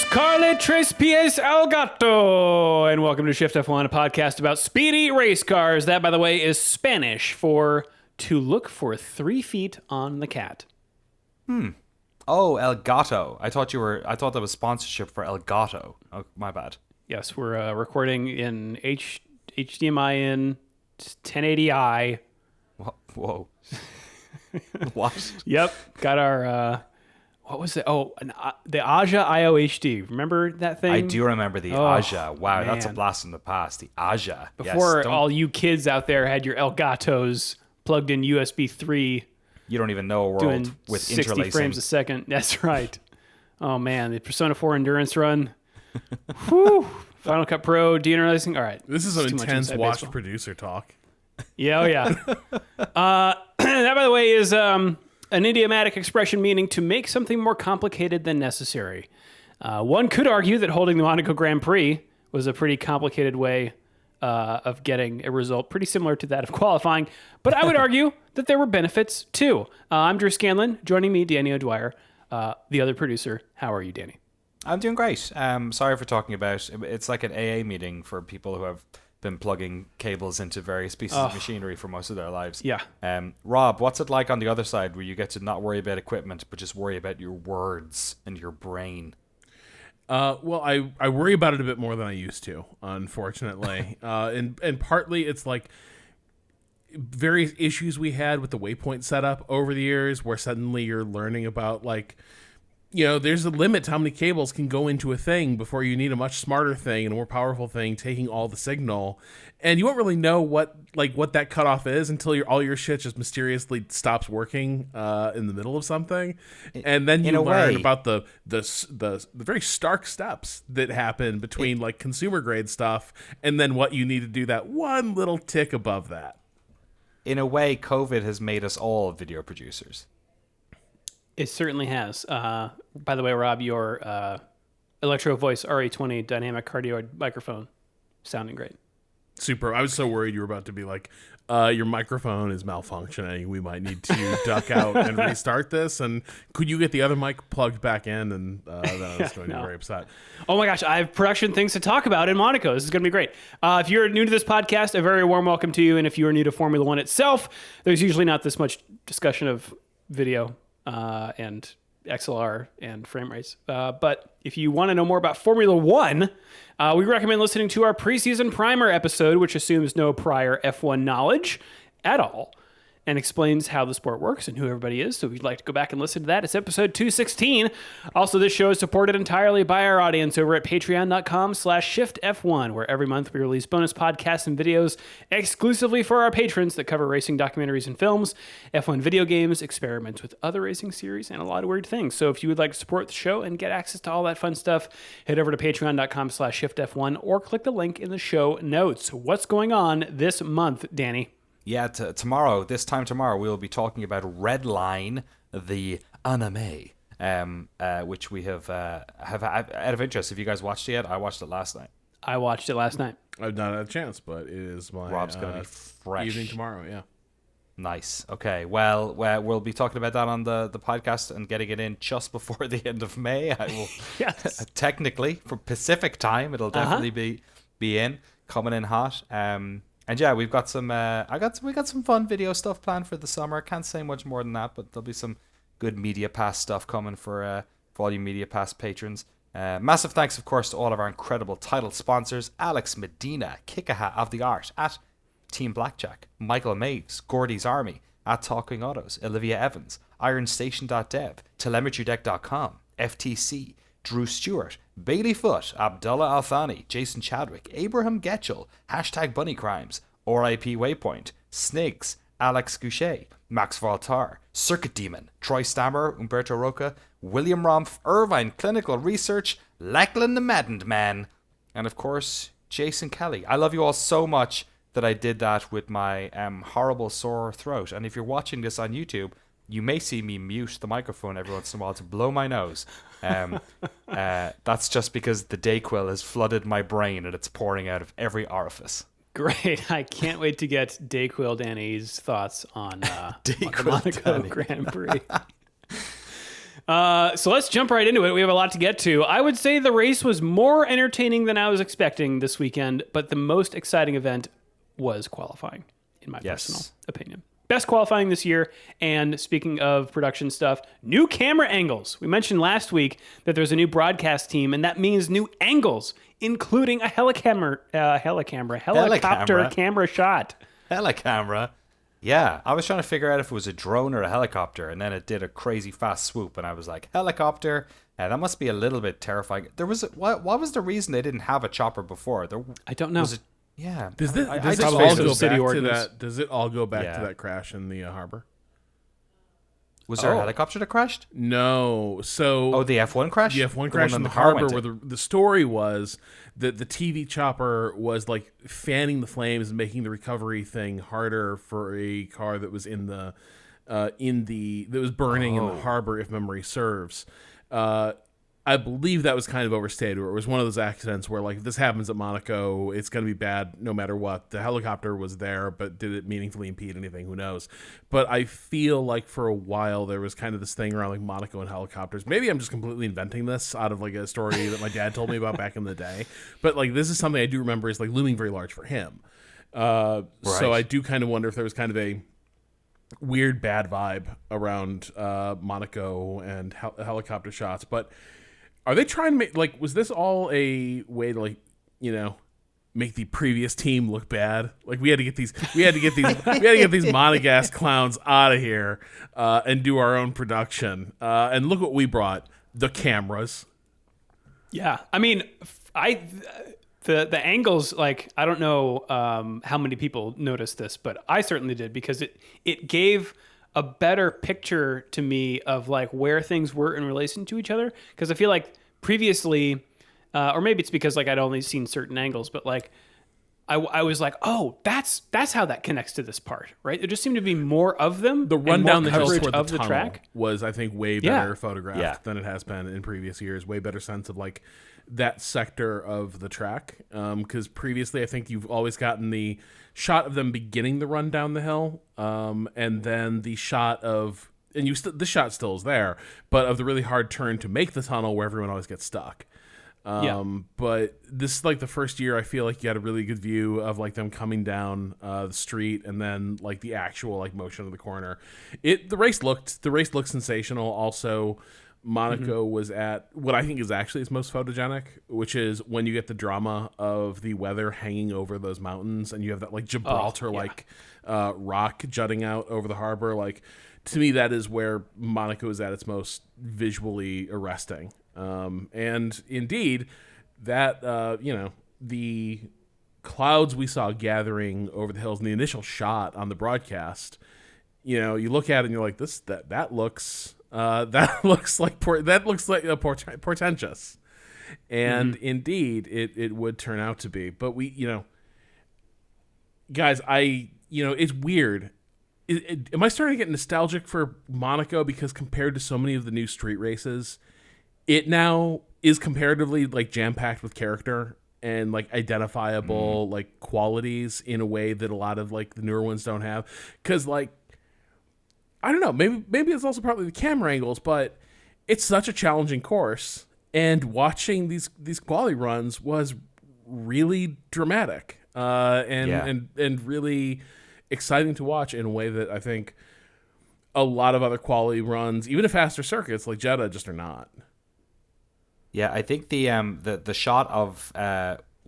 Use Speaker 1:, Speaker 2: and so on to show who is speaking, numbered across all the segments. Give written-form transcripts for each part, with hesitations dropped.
Speaker 1: Carle Tres Pies al Gato, and welcome to Shift+F1, a podcast about speedy race cars. That, by the way, is Spanish for to look for 3 feet on the cat.
Speaker 2: Oh, El Gato. I thought that was sponsorship for El Gato. Oh, my bad.
Speaker 1: Yes, we're recording in HDMI in 1080i.
Speaker 2: Whoa. What?
Speaker 1: Yep, got our what was it? Oh, the Aja IOHD. Remember that thing?
Speaker 2: I do remember the Aja. Wow,
Speaker 1: man.
Speaker 2: That's a blast from the past. The Aja.
Speaker 1: Before all you kids out there had your El Gatos plugged in USB 3.
Speaker 2: You don't even know a world
Speaker 1: Doing
Speaker 2: with
Speaker 1: 60
Speaker 2: interlacing.
Speaker 1: frames a second. That's right. Oh, man. The Persona 4 Endurance run. Whew. Final Cut Pro, deinterlacing. All right.
Speaker 3: This is an
Speaker 1: Too much
Speaker 3: intense
Speaker 1: inside
Speaker 3: watch
Speaker 1: baseball.
Speaker 3: producer talk.
Speaker 1: Yeah, oh, yeah. That, by the way, is an idiomatic expression meaning to make something more complicated than necessary. One could argue that holding the Monaco Grand Prix was a pretty complicated way of getting a result pretty similar to that of qualifying. But I would argue that there were benefits, too. I'm Drew Scanlon. Joining me, Danny O'Dwyer, the other producer. How are you, Danny?
Speaker 2: I'm doing great. Sorry for talking about it's like an AA meeting for people who have been plugging cables into various pieces of machinery for most of their lives.
Speaker 1: Yeah.
Speaker 2: Rob, what's it like on the other side where you get to not worry about equipment, but just worry about your words and your brain?
Speaker 3: Well, I worry about it a bit more than I used to, unfortunately. And partly it's like various issues we had with the waypoint setup over the years where suddenly you're learning about like, you know, there's a limit to how many cables can go into a thing before you need a much smarter thing and a more powerful thing taking all the signal. And you won't really know what that cutoff is until all your shit just mysteriously stops working in the middle of something. And then you learn about the very stark steps that happen between like consumer grade stuff and then what you need to do that one little tick above that.
Speaker 2: In a way, COVID has made us all video producers.
Speaker 1: It certainly has. By the way, Rob, your Electro Voice RA20 dynamic cardioid microphone sounding great.
Speaker 3: Super. I was so worried you were about to be like, your microphone is malfunctioning. We might need to duck out and restart this. And could you get the other mic plugged back in? And then I was going to be very upset.
Speaker 1: Oh my gosh, I have production things to talk about in Monaco. This is going to be great. If you're new to this podcast, a very warm welcome to you. And if you are new to Formula One itself, there's usually not this much discussion of video and XLR and frame rates. But if you want to know more about Formula One, we recommend listening to our preseason primer episode, which assumes no prior F1 knowledge at all and explains how the sport works and who everybody is. So if you'd like to go back and listen to that, it's episode 216. Also, this show is supported entirely by our audience over at patreon.com/shiftf1, where every month we release bonus podcasts and videos exclusively for our patrons that cover racing documentaries and films, F1 video games, experiments with other racing series, and a lot of weird things. So if you would like to support the show and get access to all that fun stuff, head over to patreon.com/shiftf1 or click the link in the show notes. What's going on this month, Danny?
Speaker 2: Yeah, this time tomorrow, we will be talking about Red Line, the anime, which we have out of interest. Have you guys watched it yet? I watched it last night.
Speaker 1: I watched it last night.
Speaker 3: I've not had a chance, but it is my
Speaker 2: Rob's going to be fresh.
Speaker 3: Evening tomorrow, yeah.
Speaker 2: Nice. Okay. Well, we'll be talking about that on the podcast and getting it in just before the end of May. I will.
Speaker 1: Yes.
Speaker 2: Technically, for Pacific time, it'll definitely be coming in hot. And yeah, we've got some. We got some fun video stuff planned for the summer. Can't say much more than that, but there'll be some good Media Pass stuff coming for all you Media Pass patrons. Massive thanks, of course, to all of our incredible title sponsors: Alex Medina, Kikaha of the Art at Team Blackjack, Michael Maves, Gordy's Army at Talking Autos, Olivia Evans, IronStation.dev, TelemetryDeck.com, FTC, Drew Stewart, Bailey Foot, Abdullah Althani, Jason Chadwick, Abraham Getchell, #Bunny Crimes, RIP Waypoint, Snigs, Alex Goucher, Max Voltar, Circuit Demon, Troy Stammer, Umberto Roca, William Rumpf, Irvine Clinical Research, Lachlan the Maddened Man, and of course, Jason Kelly. I love you all so much that I did that with my horrible sore throat. And if you're watching this on YouTube, you may see me mute the microphone every once in a while to blow my nose. That's just because the Dayquil has flooded my brain and it's pouring out of every orifice.
Speaker 1: Great. I can't wait to get Dayquil Danny's thoughts on the Monaco Grand Prix. So let's jump right into it. We have a lot to get to. I would say the race was more entertaining than I was expecting this weekend, but the most exciting event was qualifying, in my personal opinion. Best qualifying this year. And speaking of production stuff, new camera angles. We mentioned last week that there's a new broadcast team, and that means new angles, including a helicopter camera shot.
Speaker 2: Helicamera? Yeah, I was trying to figure out if it was a drone or a helicopter, and then it did a crazy fast swoop, and I was like, helicopter? That must be a little bit terrifying. What was the reason they didn't have a chopper before?
Speaker 1: I don't know.
Speaker 2: Yeah.
Speaker 3: Does it all go back to that crash in the harbor?
Speaker 2: Was there a helicopter that crashed?
Speaker 3: No. So
Speaker 2: the F1 crash?
Speaker 3: The F1 crash in the harbor, where the story was that the TV chopper was like fanning the flames and making the recovery thing harder for a car that was that was burning in the harbor, if memory serves. I believe that was kind of overstated, or it was one of those accidents where, like, if this happens at Monaco, it's going to be bad no matter what. The helicopter was there, but did it meaningfully impede anything? Who knows? But I feel like for a while there was kind of this thing around, like, Monaco and helicopters. Maybe I'm just completely inventing this out of, like, a story that my dad told me about back in the day. But, like, this is something I do remember is, like, looming very large for him. Right. So I do kind of wonder if there was kind of a weird bad vibe around Monaco and helicopter shots. But are they trying to make, like, was this all a way to, like, make the previous team look bad? Like, we had to get these Monegasque clowns out of here and do our own production. And look what we brought: the cameras.
Speaker 1: Yeah, I mean, the angles, like, I don't know how many people noticed this, but I certainly did, because it gave a better picture to me of, like, where things were in relation to each other. Because I feel like previously, or maybe it's because, like, I'd only seen certain angles, but, like, I was like, oh, that's how that connects to this part, right? There just seemed to be more of them.
Speaker 3: The run down the hills toward
Speaker 1: of
Speaker 3: the
Speaker 1: the track
Speaker 3: was, I think, way better photographed than it has been in previous years. Way better sense of, like, that sector of the track. Because previously, I think you've always gotten the shot of them beginning the run down the hill, and then the shot of, and this shot still is there, but of the really hard turn to make the tunnel where everyone always gets stuck. But this is, like, the first year I feel like you had a really good view of, like, them coming down the street, and then, like, the actual, like, motion of the corner. The race looked sensational. Also, Monaco was at what I think is actually its most photogenic, which is when you get the drama of the weather hanging over those mountains, and you have that, like, Gibraltar rock jutting out over the harbor. Like, to me, that is where Monaco is at its most visually arresting. And indeed, that the clouds we saw gathering over the hills in the initial shot on the broadcast, you look at it and you're like, that looks portentous, and indeed it would turn out to be. But guys, it's weird. Am I starting to get nostalgic for Monaco, because compared to so many of the new street races, it now is comparatively, like, jam-packed with character and, like, identifiable like qualities in a way that a lot of, like, the newer ones don't have. Because, like, I don't know, maybe it's also partly the camera angles, but it's such a challenging course, and watching these quality runs was really dramatic and really exciting to watch in a way that I think a lot of other quality runs, even at faster circuits like Jeddah, just are not.
Speaker 2: Yeah, I think the shot of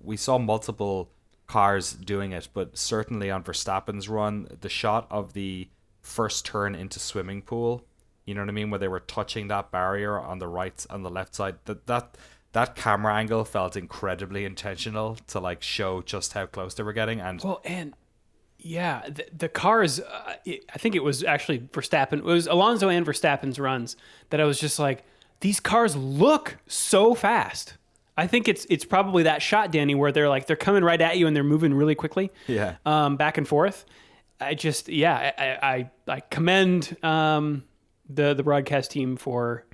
Speaker 2: we saw multiple cars doing it, but certainly on Verstappen's run, the shot of the first turn into swimming pool, you know what I mean, where they were touching that barrier on the right, on the left side, that camera angle felt incredibly intentional to, like, show just how close they were getting. And
Speaker 1: the cars, I think it was actually Verstappen, it was Alonso and Verstappen's runs that I was just like, these cars look so fast. I think it's probably that shot, Danny, where they're coming right at you and they're moving really quickly, back and forth. I commend the broadcast team for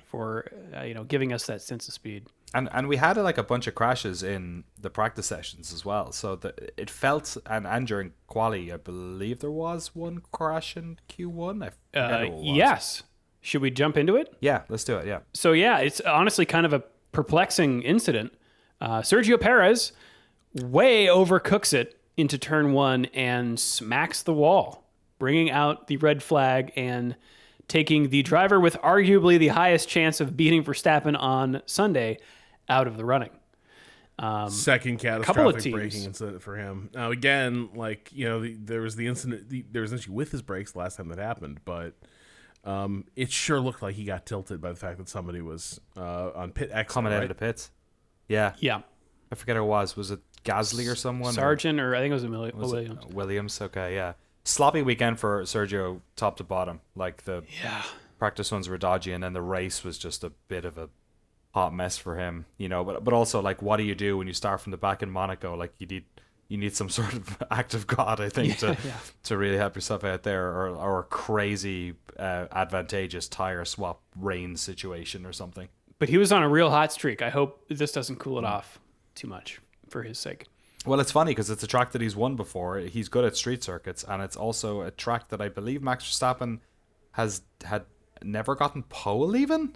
Speaker 1: giving us that sense of speed.
Speaker 2: And we had, like, a bunch of crashes in the practice sessions as well. So it felt, and during quali, I believe there was one crash in Q1. I forget what it was.
Speaker 1: Yes. Should we jump into it?
Speaker 2: Yeah, let's do it. Yeah.
Speaker 1: So yeah, it's honestly kind of a perplexing incident. Sergio Perez way overcooks it into turn 1 and smacks the wall, bringing out the red flag and taking the driver with arguably the highest chance of beating Verstappen on Sunday out of the running.
Speaker 3: Second
Speaker 1: couple of
Speaker 3: catastrophic
Speaker 1: teams.
Speaker 3: braking incident for him. Now again, like, you know, there was the incident. There was an issue with his brakes the last time that happened, but it sure looked like he got tilted by the fact that somebody was on pit exit.
Speaker 2: Coming out of the pits. Yeah.
Speaker 1: Yeah.
Speaker 2: I forget who it was. Was it Gasly or someone?
Speaker 1: Sargent, or I think it was Williams.
Speaker 2: Williams. Okay, yeah. Sloppy weekend for Sergio, top to bottom. Like the practice runs were dodgy, and then the race was just a bit of a hot mess for him. You know, but also like, what do you do when you start from the back in Monaco? Like you need some sort of act of God, I think, to really help yourself out there, or a crazy advantageous tire swap rain situation or something.
Speaker 1: But he was on a real hot streak. I hope this doesn't cool it off too much for his sake.
Speaker 2: Well, it's funny because it's a track that he's won before. He's good at street circuits, and it's also a track that I believe Max Verstappen had never gotten pole even.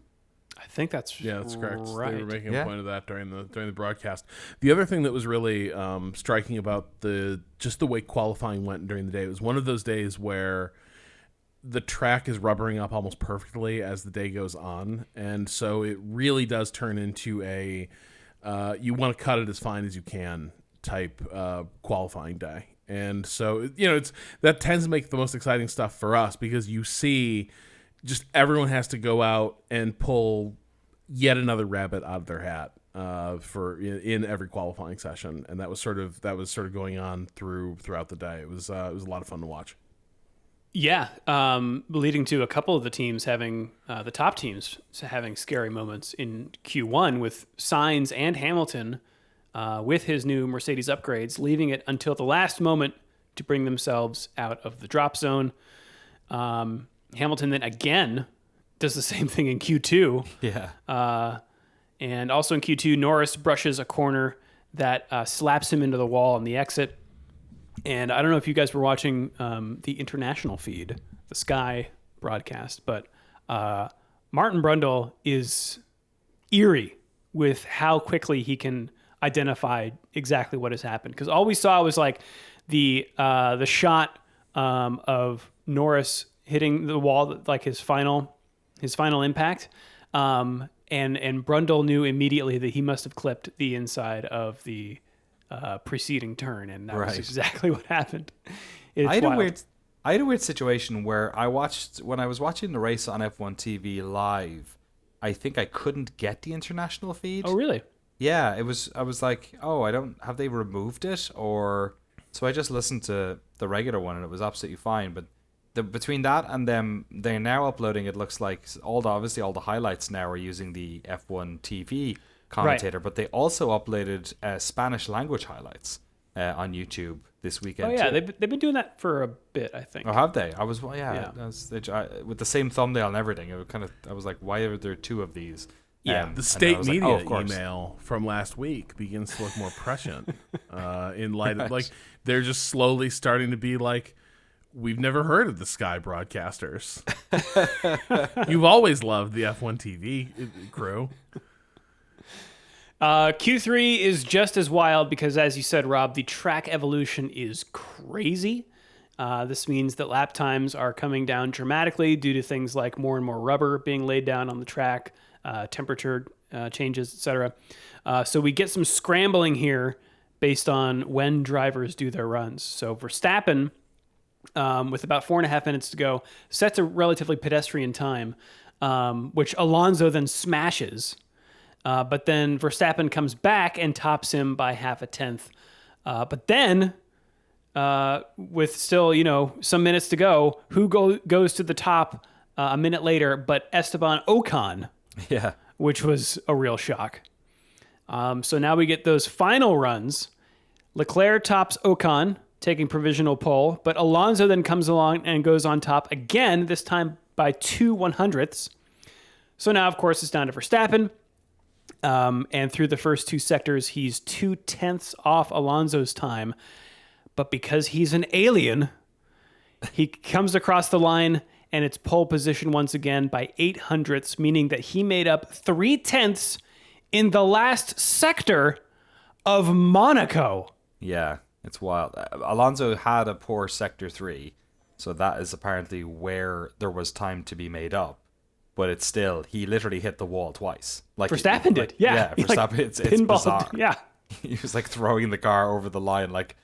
Speaker 1: I think that's
Speaker 3: that's correct.
Speaker 1: right.
Speaker 3: They were making a point of that during the broadcast. The other thing that was really striking about the way qualifying went during the day, it was one of those days where the track is rubbering up almost perfectly as the day goes on, and so it really does turn into a you want to cut it as fine as you can type qualifying day. And so, you know, that tends to make the most exciting stuff for us, because you see just everyone has to go out and pull yet another rabbit out of their hat for in every qualifying session, and that was sort of going on throughout the day. It was a lot of fun to watch.
Speaker 1: Yeah, leading to a couple of the teams having the top teams having scary moments in Q1 with Sainz and Hamilton with his new Mercedes upgrades, leaving it until the last moment to bring themselves out of the drop zone. Hamilton then again does the same thing in Q2.
Speaker 2: Yeah.
Speaker 1: And also in Q2, Norris brushes a corner that slaps him into the wall on the exit. And I don't know if you guys were watching the international feed, the Sky broadcast, but Martin Brundle is eerie with how quickly he can identify exactly what has happened. Because all we saw was like the shot of Norris hitting the wall, like his final impact, and Brundle knew immediately that he must have clipped the inside of the preceding turn, and that was exactly what happened. I
Speaker 2: had a weird situation where when I was watching the race on F1 TV live, I think I couldn't get the international feed.
Speaker 1: Oh, really?
Speaker 2: Yeah, I was like, have they removed it? Or so I just listened to the regular one, and it was absolutely fine. But between that and them, they're now uploading, it looks like obviously all the highlights now are using the F1 TV commentator, but they also uploaded Spanish language highlights on YouTube this weekend.
Speaker 1: Oh yeah,
Speaker 2: too.
Speaker 1: they've been doing that for a bit, I think.
Speaker 2: Oh, have they? I was with the same thumbnail and everything. I was like, why are there two of these?
Speaker 3: Yeah, the state media email from last week begins to look more prescient in light of, like, they're just slowly starting to be like, we've never heard of the Sky broadcasters. You've always loved the F1 TV crew.
Speaker 1: Q3 is just as wild because, as you said, Rob, the track evolution is crazy. This means that lap times are coming down dramatically due to things like more and more rubber being laid down on the track, temperature changes, etc. So we get some scrambling here based on when drivers do their runs. So Verstappen, with about 4.5 minutes to go, sets a relatively pedestrian time, which Alonso then smashes. But then Verstappen comes back and tops him by 0.5 tenth. But then, with still, some minutes to go, who goes to the top a minute later but Esteban Ocon?
Speaker 2: Yeah.
Speaker 1: Which was a real shock. So now we get those final runs. Leclerc tops Ocon, taking provisional pole, but Alonso then comes along and goes on top again, this time by 2/100ths. So now, of course, it's down to Verstappen. And through the first two sectors, he's 0.2 tenths off Alonso's time. But because he's an alien, he comes across the line and it's pole position once again by 0.08, meaning that he made up 0.3 in the last sector of Monaco.
Speaker 2: Yeah, it's wild. Alonso had a poor sector 3, so that is apparently where there was time to be made up. But it's still, he literally hit the wall twice. Like
Speaker 1: Verstappen did, yeah.
Speaker 2: Verstappen, it's
Speaker 1: pinballed,
Speaker 2: bizarre.
Speaker 1: yeah.
Speaker 2: He was like throwing the car over the line, like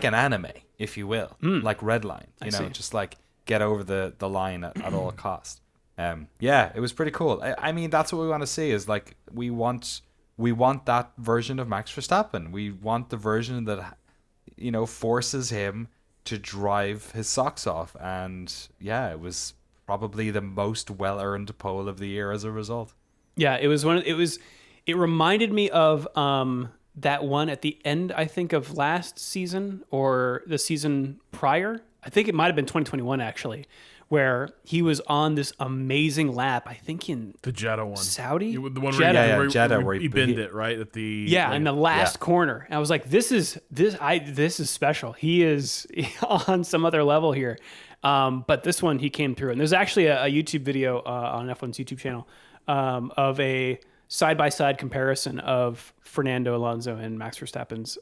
Speaker 2: an anime, if you will, like Red Line. You know, just like get over the line at all cost. Yeah, it was pretty cool. I mean, that's what we want to see. Is like we want that version of Max Verstappen. We want the version that, you know, forces him to drive his socks off. And yeah, it was probably the most well-earned pole of the year as a result.
Speaker 1: Yeah, it was it reminded me of that one at the end, I think, of last season or the season prior. I think it might have been 2021 actually, where he was on this amazing lap, I think in
Speaker 3: the Jeddah one.
Speaker 1: Saudi?
Speaker 3: The one
Speaker 1: Jeddah.
Speaker 3: where
Speaker 2: Jeddah,
Speaker 3: he
Speaker 2: where he
Speaker 3: binned it, right? At the
Speaker 1: in the last corner. And I was like, this is special. He is on some other level here. But this one, he came through. And there's actually a YouTube video on F1's YouTube channel of a side-by-side comparison of Fernando Alonso and Max Verstappen's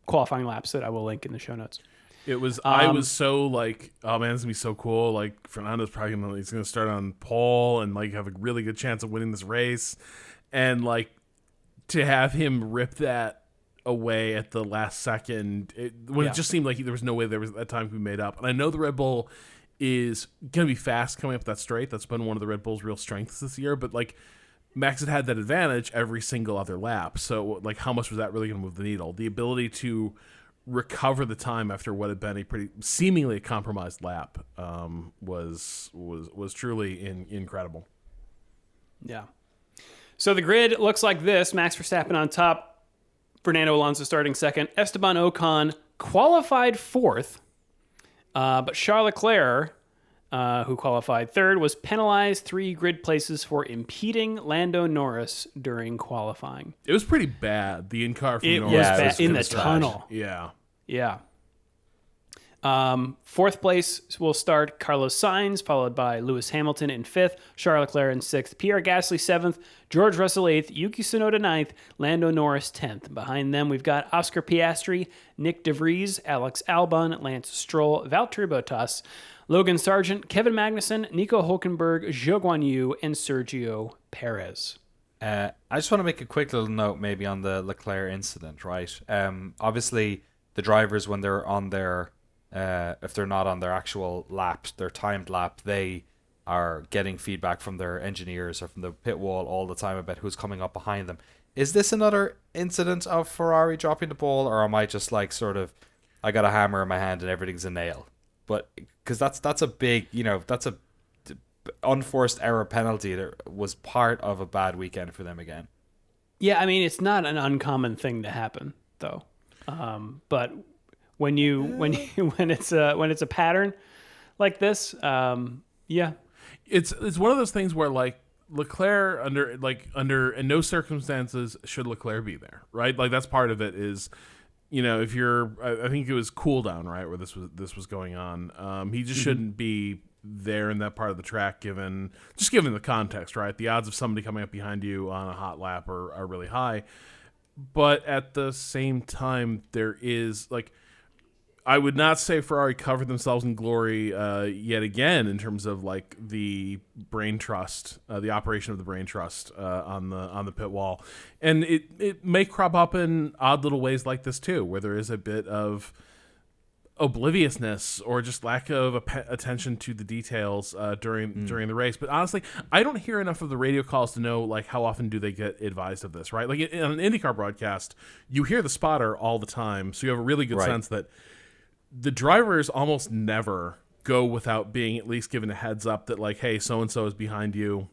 Speaker 1: qualifying laps that I will link in the show notes.
Speaker 3: It was. I was so like, oh man, this is gonna be so cool. Like Fernando's probably he's gonna start on pole and like have a really good chance of winning this race, and like to have him rip that away at the last second, it just seemed like there was no way there was that time could be made up. And I know the Red Bull is gonna be fast coming up that straight. That's been one of the Red Bull's real strengths this year. But like Max had that advantage every single other lap. So like, how much was that really gonna move the needle? The ability to recover the time after what had been a pretty seemingly compromised lap was truly incredible.
Speaker 1: Yeah. So the grid looks like this: Max Verstappen on top, Fernando Alonso starting second, Esteban Ocon qualified fourth, but Charles Leclerc, who qualified third, was penalized 3 grid places for impeding Lando Norris during qualifying.
Speaker 3: It was pretty bad. The in-car from Norris.
Speaker 1: It was in the tunnel.
Speaker 3: Yeah.
Speaker 1: Yeah. Fourth place will start Carlos Sainz, followed by Lewis Hamilton in fifth, Charles Leclerc in sixth, Pierre Gasly seventh, George Russell eighth, Yuki Tsunoda ninth, Lando Norris 10th. Behind them, we've got Oscar Piastri, Nick DeVries, Alex Albon, Lance Stroll, Valtteri Bottas, Logan Sargent, Kevin Magnussen, Nico Hulkenberg, Zhou Guanyu, and Sergio Perez.
Speaker 2: I just want to make a quick little note maybe on the Leclerc incident, right? Obviously, the drivers, when they're on their, if they're not on their actual lap, their timed lap, they are getting feedback from their engineers or from the pit wall all the time about who's coming up behind them. Is this another incident of Ferrari dropping the ball, or am I just like sort of, I got a hammer in my hand and everything's a nail? But because that's a big, you know, that's a unforced error penalty that was part of a bad weekend for them again.
Speaker 1: Yeah, I mean, it's not an uncommon thing to happen, though. But when it's a pattern like this, yeah,
Speaker 3: it's one of those things where like Leclerc under in no circumstances should Leclerc be there, right? Like that's part of it is, you know, if you're, I think it was cool down, right, where this was going on. He just shouldn't be there in that part of the track, given the context, right? The odds of somebody coming up behind you on a hot lap are really high. But at the same time, there is like, I would not say Ferrari covered themselves in glory yet again in terms of like the brain trust, the operation of the brain trust on the pit wall, and it may crop up in odd little ways like this too, where there is a bit of obliviousness or just lack of attention to the details during the race. But honestly, I don't hear enough of the radio calls to know like how often do they get advised of this, right? Like in an IndyCar broadcast, you hear the spotter all the time, so you have a really good sense that the drivers almost never go without being at least given a heads up that like, hey, so and so is behind you.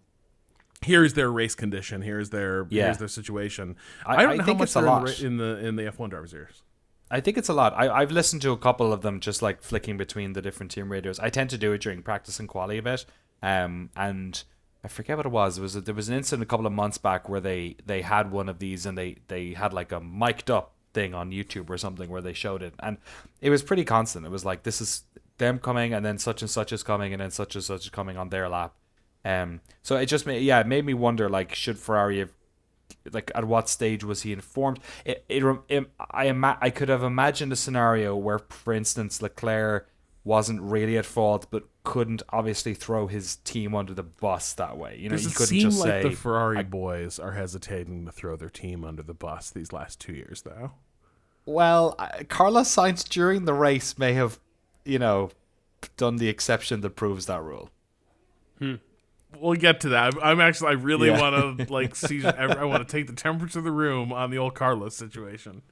Speaker 3: Here's their race condition. Here's their situation. I don't know how much they're in the F1 drivers' ears.
Speaker 2: I think it's a lot. I've listened to a couple of them just like flicking between the different team radios. I tend to do it during practice and quali a bit. And I forget what it was. There was an incident a couple of months back where they had one of these and they had like a mic'd up thing on YouTube or something where they showed it. And it was pretty constant. It was like, this is them coming, and then such and such is coming, and then such and such is coming on their lap. So it just it made me wonder, like, should Ferrari have, like, at what stage was he informed? I could have imagined a scenario where, for instance, Leclerc wasn't really at fault, but couldn't obviously throw his team under the bus that way. You know,
Speaker 3: Does
Speaker 2: you
Speaker 3: it
Speaker 2: couldn't
Speaker 3: seem
Speaker 2: just
Speaker 3: like
Speaker 2: say
Speaker 3: the Ferrari boys are hesitating to throw their team under the bus these last 2 years, though?
Speaker 2: Well, Carlos Sainz during the race may have, done the exception that proves that rule.
Speaker 3: We'll get to that. I really want to see. I want to take the temperature of the room on the old Carlos situation.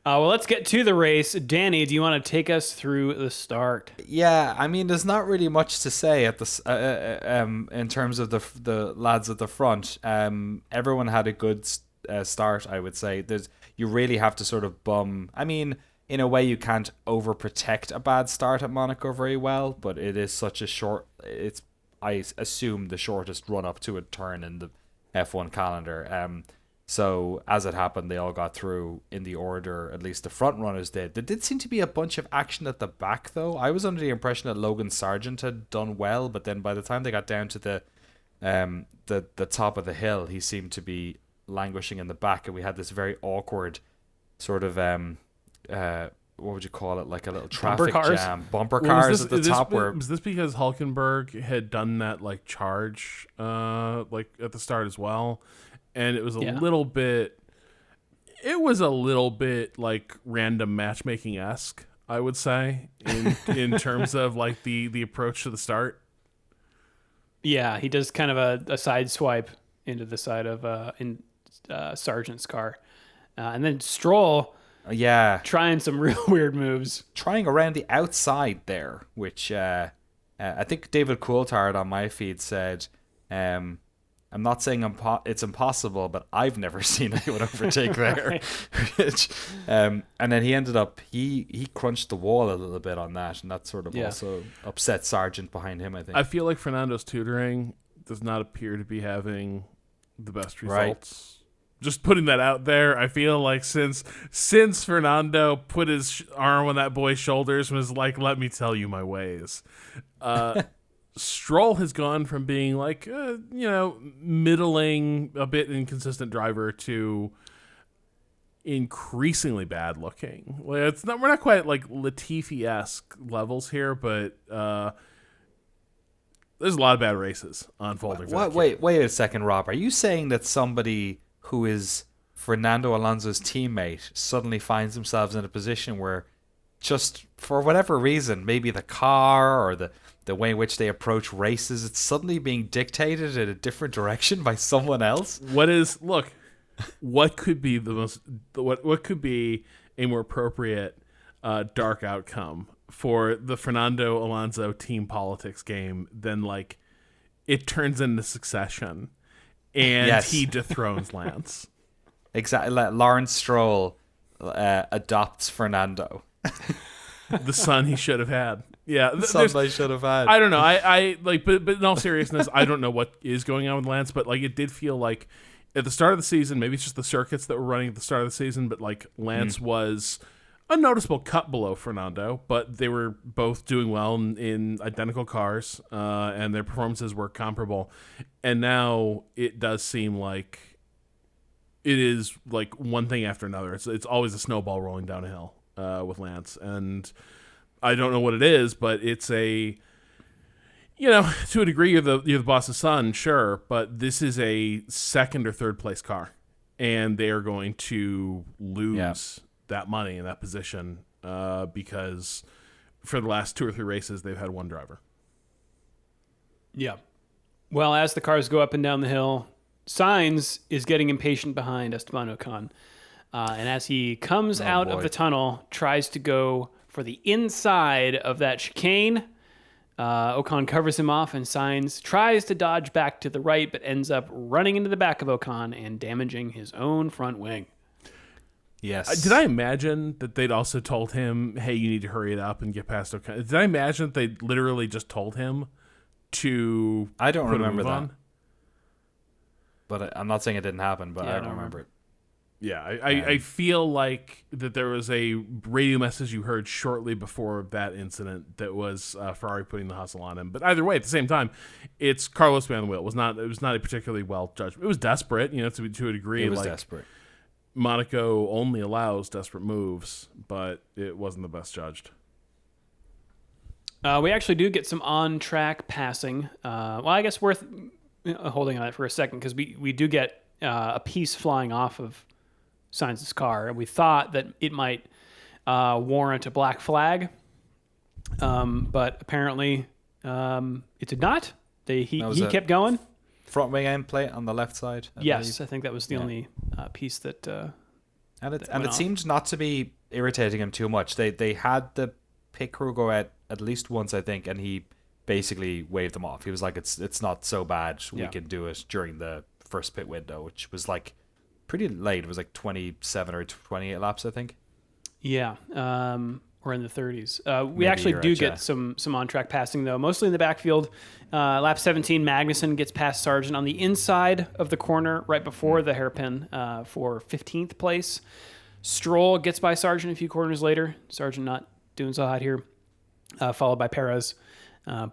Speaker 1: Well, let's get to the race. Danny, do you want to take us through the start?
Speaker 2: Yeah, I mean, there's not really much to say at the in terms of the lads at the front. Everyone had a good start, I would say. You really have to sort of bum. I mean, in a way, you can't overprotect a bad start at Monaco very well, but it is such a short. It's, I assume, the shortest run up to a turn in the F1 calendar. So as it happened, they all got through in the order, at least the front runners did. There did seem to be a bunch of action at the back, though. I was under the impression that Logan Sargent had done well, but then by the time they got down to the top of the hill, he seemed to be languishing in the back, and we had this very awkward sort of what would you call it, like a little traffic jam, bumper cars at the top.
Speaker 3: Was this because Hulkenberg had done that charge at the start as well? And it was a little bit. It was a little bit like random matchmaking-esque, I would say, in terms of the approach to the start.
Speaker 1: Yeah, he does kind of a side swipe into the side of Sargent's car, and then Stroll. Trying some real weird moves,
Speaker 2: trying around the outside there, which I think David Coulthard on my feed said. I'm not saying it's impossible, but I've never seen anyone overtake there. Which, and then he ended up, he crunched the wall a little bit on that, and that sort of also upset Sargent behind him, I think.
Speaker 3: I feel like Fernando's tutoring does not appear to be having the best results. Right. Just putting that out there, I feel like since Fernando put his arm on that boy's shoulders and was like, let me tell you my ways. Stroll has gone from being middling, a bit inconsistent driver to increasingly bad looking. Well, we're not quite like Latifi-esque levels here, but there's a lot of bad races unfolding.
Speaker 2: Wait a second, Rob. Are you saying that somebody who is Fernando Alonso's teammate suddenly finds themselves in a position where, just for whatever reason, maybe the car or the way in which they approach races, it's suddenly being dictated in a different direction by someone else?
Speaker 3: What could be what could be a more appropriate dark outcome for the Fernando Alonso team politics game than it turns into Succession and he dethrones Lance?
Speaker 2: Exactly. Lawrence Stroll adopts Fernando.
Speaker 3: The son he should have had. Yeah,
Speaker 2: the son I should have had.
Speaker 3: I don't know. But in all seriousness, I don't know what is going on with Lance. But it did feel like at the start of the season, maybe it's just the circuits that were running at the start of the season, but Lance was a noticeable cut below Fernando. But they were both doing well in identical cars, and their performances were comparable. And now it does seem like it is one thing after another. It's always a snowball rolling down a hill with Lance, and I don't know what it is, but it's to a degree you're the boss's son, sure, but this is a second or third place car, and they are going to lose that money in that position because for the last 2 or 3 races they've had one driver.
Speaker 1: Yeah. Well, as the cars go up and down the hill, Sainz is getting impatient behind Esteban Ocon. And as he comes out of the tunnel, tries to go for the inside of that chicane, Ocon covers him off, and Sainz tries to dodge back to the right, but ends up running into the back of Ocon and damaging his own front wing.
Speaker 2: Yes.
Speaker 3: Did I imagine that they'd also told him, hey, you need to hurry it up and get past Ocon? Did I imagine that they literally just told him to
Speaker 2: I don't
Speaker 3: put
Speaker 2: remember
Speaker 3: a move
Speaker 2: that.
Speaker 3: on?
Speaker 2: But I'm not saying it didn't happen, but I don't remember it.
Speaker 3: Yeah, I feel like that there was a radio message you heard shortly before that incident that was Ferrari putting the hustle on him. But either way, at the same time, it's Carlos behind the wheel. It was not a particularly well judged. It was desperate, to a degree.
Speaker 2: It was desperate.
Speaker 3: Monaco only allows desperate moves, but it wasn't the best judged.
Speaker 1: We actually do get some on-track passing. Well, I guess worth holding on it for a second because we do get a piece flying off of Sainz's car, and we thought that it might warrant a black flag, but apparently it did not. He kept going.
Speaker 2: Front wing end plate on the left side. I
Speaker 1: Yes,
Speaker 2: believe.
Speaker 1: I think that was the only piece that.
Speaker 2: And it seemed not to be irritating him too much. They had the pit crew go out at least once, I think, and he basically waved them off. He was like, "It's not so bad. We can do it during the first pit window," which was like pretty late. It was like 27 or 28 laps, I think.
Speaker 1: Yeah, we're in the 30s. We
Speaker 2: Maybe
Speaker 1: actually
Speaker 2: you're
Speaker 1: do
Speaker 2: right,
Speaker 1: get
Speaker 2: yeah.
Speaker 1: some on-track passing, though, mostly in the backfield. Lap 17, Magnussen gets past Sargent on the inside of the corner right before the hairpin for 15th place. Stroll gets by Sargent a few corners later. Sargent not doing so hot here, followed by Perez.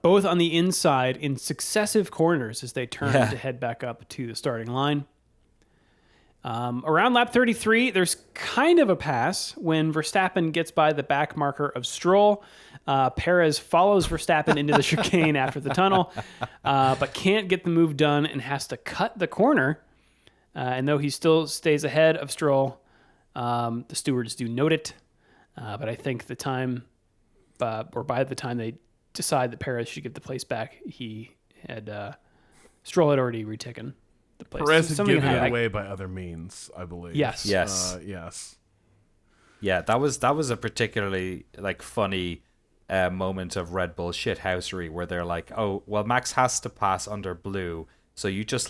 Speaker 1: Both on the inside in successive corners as they turn to head back up to the starting line. Around lap 33, there's kind of a pass when Verstappen gets by the back marker of Stroll. Perez follows Verstappen into the chicane after the tunnel, but can't get the move done and has to cut the corner. And though he still stays ahead of Stroll, the stewards do note it. But I think by the time they decide that Perez should get the place back, Stroll had already retaken the place.
Speaker 3: Perez had
Speaker 1: Something
Speaker 3: given
Speaker 1: had-
Speaker 3: it away by other means, I believe.
Speaker 1: Yes.
Speaker 2: Yes.
Speaker 3: Yes.
Speaker 2: Yeah, that was a particularly funny moment of Red Bull shithousery where they're like, "Oh, well, Max has to pass under blue, so you just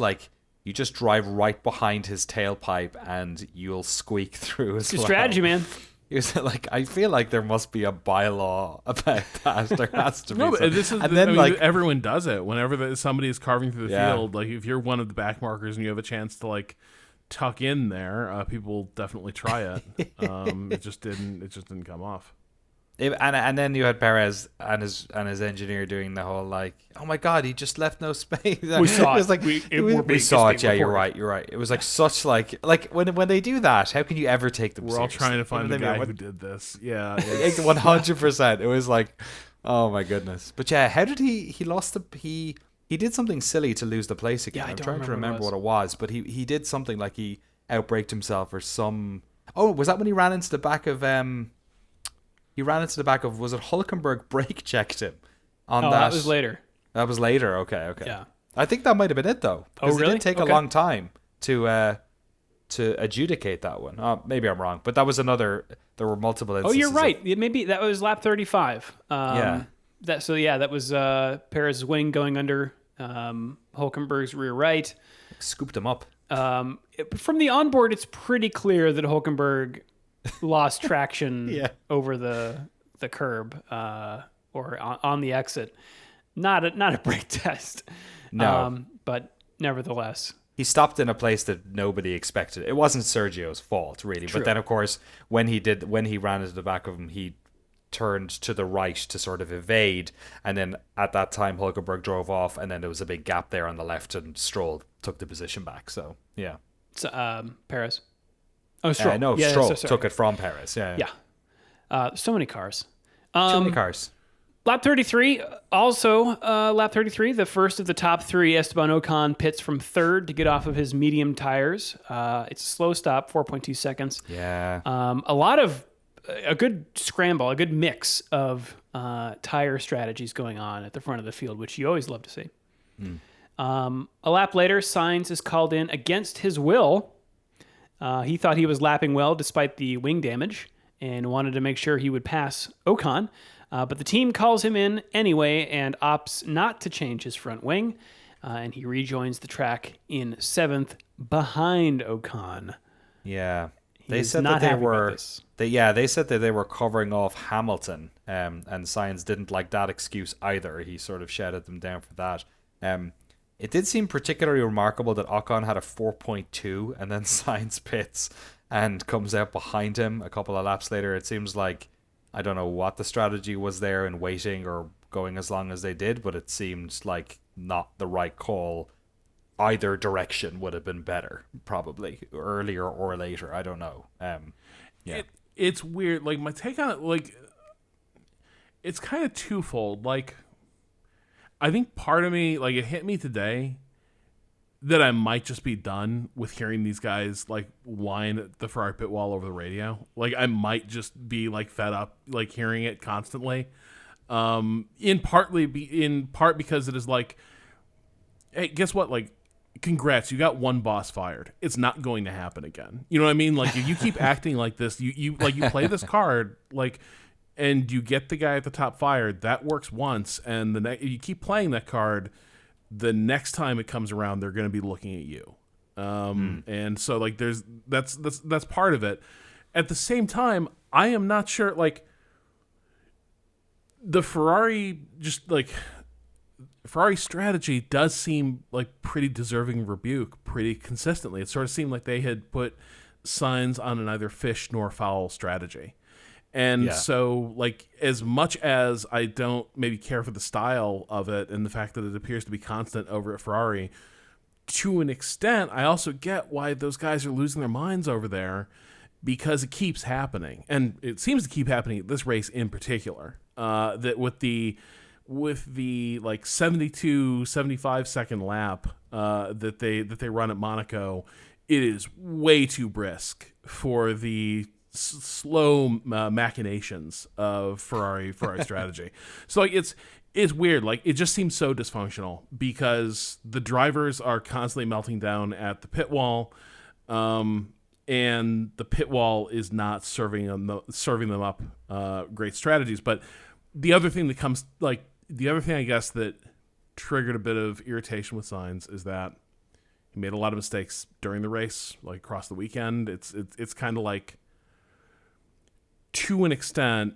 Speaker 2: drive right behind his tailpipe and you'll squeak through as
Speaker 1: It's a
Speaker 2: well."
Speaker 1: strategy, man.
Speaker 2: He was like, I feel like there must be a bylaw about that. There has to be.
Speaker 3: No, but
Speaker 2: some-
Speaker 3: this is
Speaker 2: and then
Speaker 3: everyone does it whenever somebody is carving through the
Speaker 2: Yeah.
Speaker 3: field. Like if you're one of the back markers and you have a chance to tuck in there, people definitely try it. It just didn't come off.
Speaker 2: and then you had Perez and his engineer doing the whole "Oh my God, he just left no space."
Speaker 1: We saw
Speaker 2: it. Was
Speaker 1: it.
Speaker 2: we saw it. Yeah, you're right. It was such when they do that, how can you ever take them?
Speaker 3: We're all
Speaker 2: seriously?
Speaker 3: trying to find
Speaker 2: You
Speaker 3: the
Speaker 2: know what I
Speaker 3: guy
Speaker 2: mean?
Speaker 3: who did this. Yeah,
Speaker 2: 100%. It was like, oh my goodness. But yeah, how did he lost he did something silly to lose the place again.
Speaker 1: Yeah, I
Speaker 2: I'm
Speaker 1: don't
Speaker 2: trying to remember
Speaker 1: remember
Speaker 2: what it was, but he did something like he outbraked himself or some. Oh, was that when he ran into the back of was it Hulkenberg brake checked him on that?
Speaker 1: That was later.
Speaker 2: That was later. Okay.
Speaker 1: Yeah.
Speaker 2: I think that might have been it though. Because
Speaker 1: really?
Speaker 2: It did take a long time to adjudicate that one. Maybe I'm wrong, but that was another. There were multiple instances.
Speaker 1: Oh, you're right. Maybe that was lap 35.
Speaker 2: Yeah.
Speaker 1: That was Perez's wing going under Hulkenberg's rear right.
Speaker 2: Scooped him up.
Speaker 1: From the onboard, it's pretty clear that Hulkenberg lost traction
Speaker 2: Yeah.
Speaker 1: over the curb or on the exit. Not a brake test.
Speaker 2: No.
Speaker 1: But nevertheless.
Speaker 2: He stopped in a place that nobody expected. It wasn't Sergio's fault, really.
Speaker 1: True.
Speaker 2: But then, of course, when he ran into the back of him, he turned to the right to sort of evade. And then at that time, Hulkenberg drove off, and then there was a big gap there on the left, and Stroll took the position back. So, yeah.
Speaker 1: So, Perez. Oh, Stroll.
Speaker 2: No,
Speaker 1: Yeah,
Speaker 2: Stroll
Speaker 1: so sorry.
Speaker 2: took it from Perez. Yeah.
Speaker 1: So many cars.
Speaker 2: Too many cars.
Speaker 1: Lap 33, lap 33, the first of the top three, Esteban Ocon pits from third to get off of his medium tires. It's a slow stop, 4.2 seconds.
Speaker 2: Yeah.
Speaker 1: A good scramble, a good mix of tire strategies going on at the front of the field, which you always love to see. A lap later, Sainz is called in against his will. He thought he was lapping well despite the wing damage and wanted to make sure he would pass Ocon. But the team calls him in anyway and opts not to change his front wing. And he rejoins the track in seventh behind Ocon.
Speaker 2: Yeah. They
Speaker 1: He's
Speaker 2: said
Speaker 1: not
Speaker 2: that they
Speaker 1: happy about
Speaker 2: were
Speaker 1: this.
Speaker 2: they said that they were covering off Hamilton, and Sainz didn't like that excuse either. He sort of shouted them down for that. It did seem particularly remarkable that Ocon had a 4.2 and then Sainz pits and comes out behind him a couple of laps later. It seems like, I don't know what the strategy was there in waiting or going as long as they did, but it seemed like not the right call. Either direction would have been better, probably earlier or later. I don't know. Yeah,
Speaker 3: it's weird. Like, my take on it, like, it's kind of twofold. Like, I think part of me, like, it hit me today that I might just be done with hearing these guys like whine at the Ferrari pit wall over the radio. Like, I might just be like fed up, like hearing it constantly. In part because it is like, hey, guess what? Like, congrats, you got one boss fired. It's not going to happen again. You know what I mean? Like, if you keep acting like this, you play this card, like, and you get the guy at the top fired, that works once, and you keep playing that card, the next time it comes around, they're going to be looking at you. And so, like, that's part of it. At the same time, I am not sure, like, the Ferrari strategy does seem like pretty deserving of rebuke pretty consistently. It sort of seemed like they had put signs on an either fish nor fowl strategy. And so, like, as much as I don't maybe care for the style of it and the fact that it appears to be constant over at Ferrari, to an extent, I also get why those guys are losing their minds over there, because it keeps happening. And it seems to keep happening at this race in particular. That with the like 72, 75 second lap that they run at Monaco, it is way too brisk for the slow machinations of Ferrari strategy. So, like, it's weird. Like, it just seems so dysfunctional because the drivers are constantly melting down at the pit wall, and the pit wall is not serving them up great strategies. But the other thing I guess that triggered a bit of irritation with Sainz is that he made a lot of mistakes during the race, like across the weekend. It's kind of like, to an extent,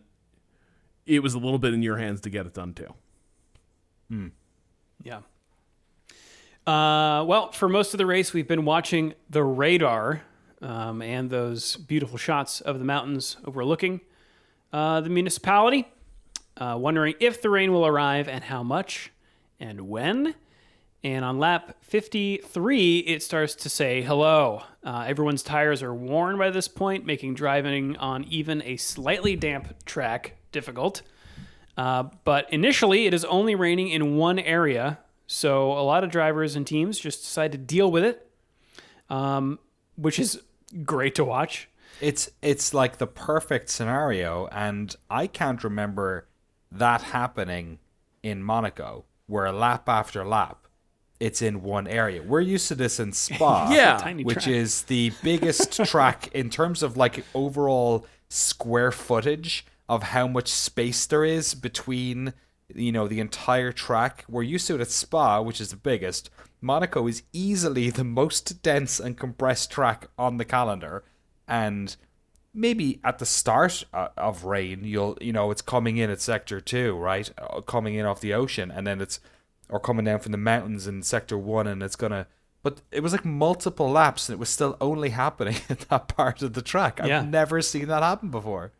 Speaker 3: it was a little bit in your hands to get it done too.
Speaker 1: Yeah. Well, for most of the race, we've been watching the radar and those beautiful shots of the mountains overlooking the municipality, wondering if the rain will arrive and how much and when. And on lap 53, it starts to say hello. Everyone's tires are worn by this point, making driving on even a slightly damp track difficult. But initially, it is only raining in one area, so a lot of drivers and teams just decide to deal with it, which is great to watch.
Speaker 2: It's like the perfect scenario, and I can't remember that happening in Monaco, where lap after lap, it's in one area. We're used to this in Spa, which is the biggest track in terms of like overall square footage of how much space there is between, the entire track. We're used to it at Spa, which is the biggest. Monaco is easily the most dense and compressed track on the calendar, and maybe at the start of rain, it's coming in at sector 2, right? Coming in off the ocean, and then or coming down from the mountains in sector 1, and but it was like multiple laps, and it was still only happening at that part of the track. I've never seen that happen before.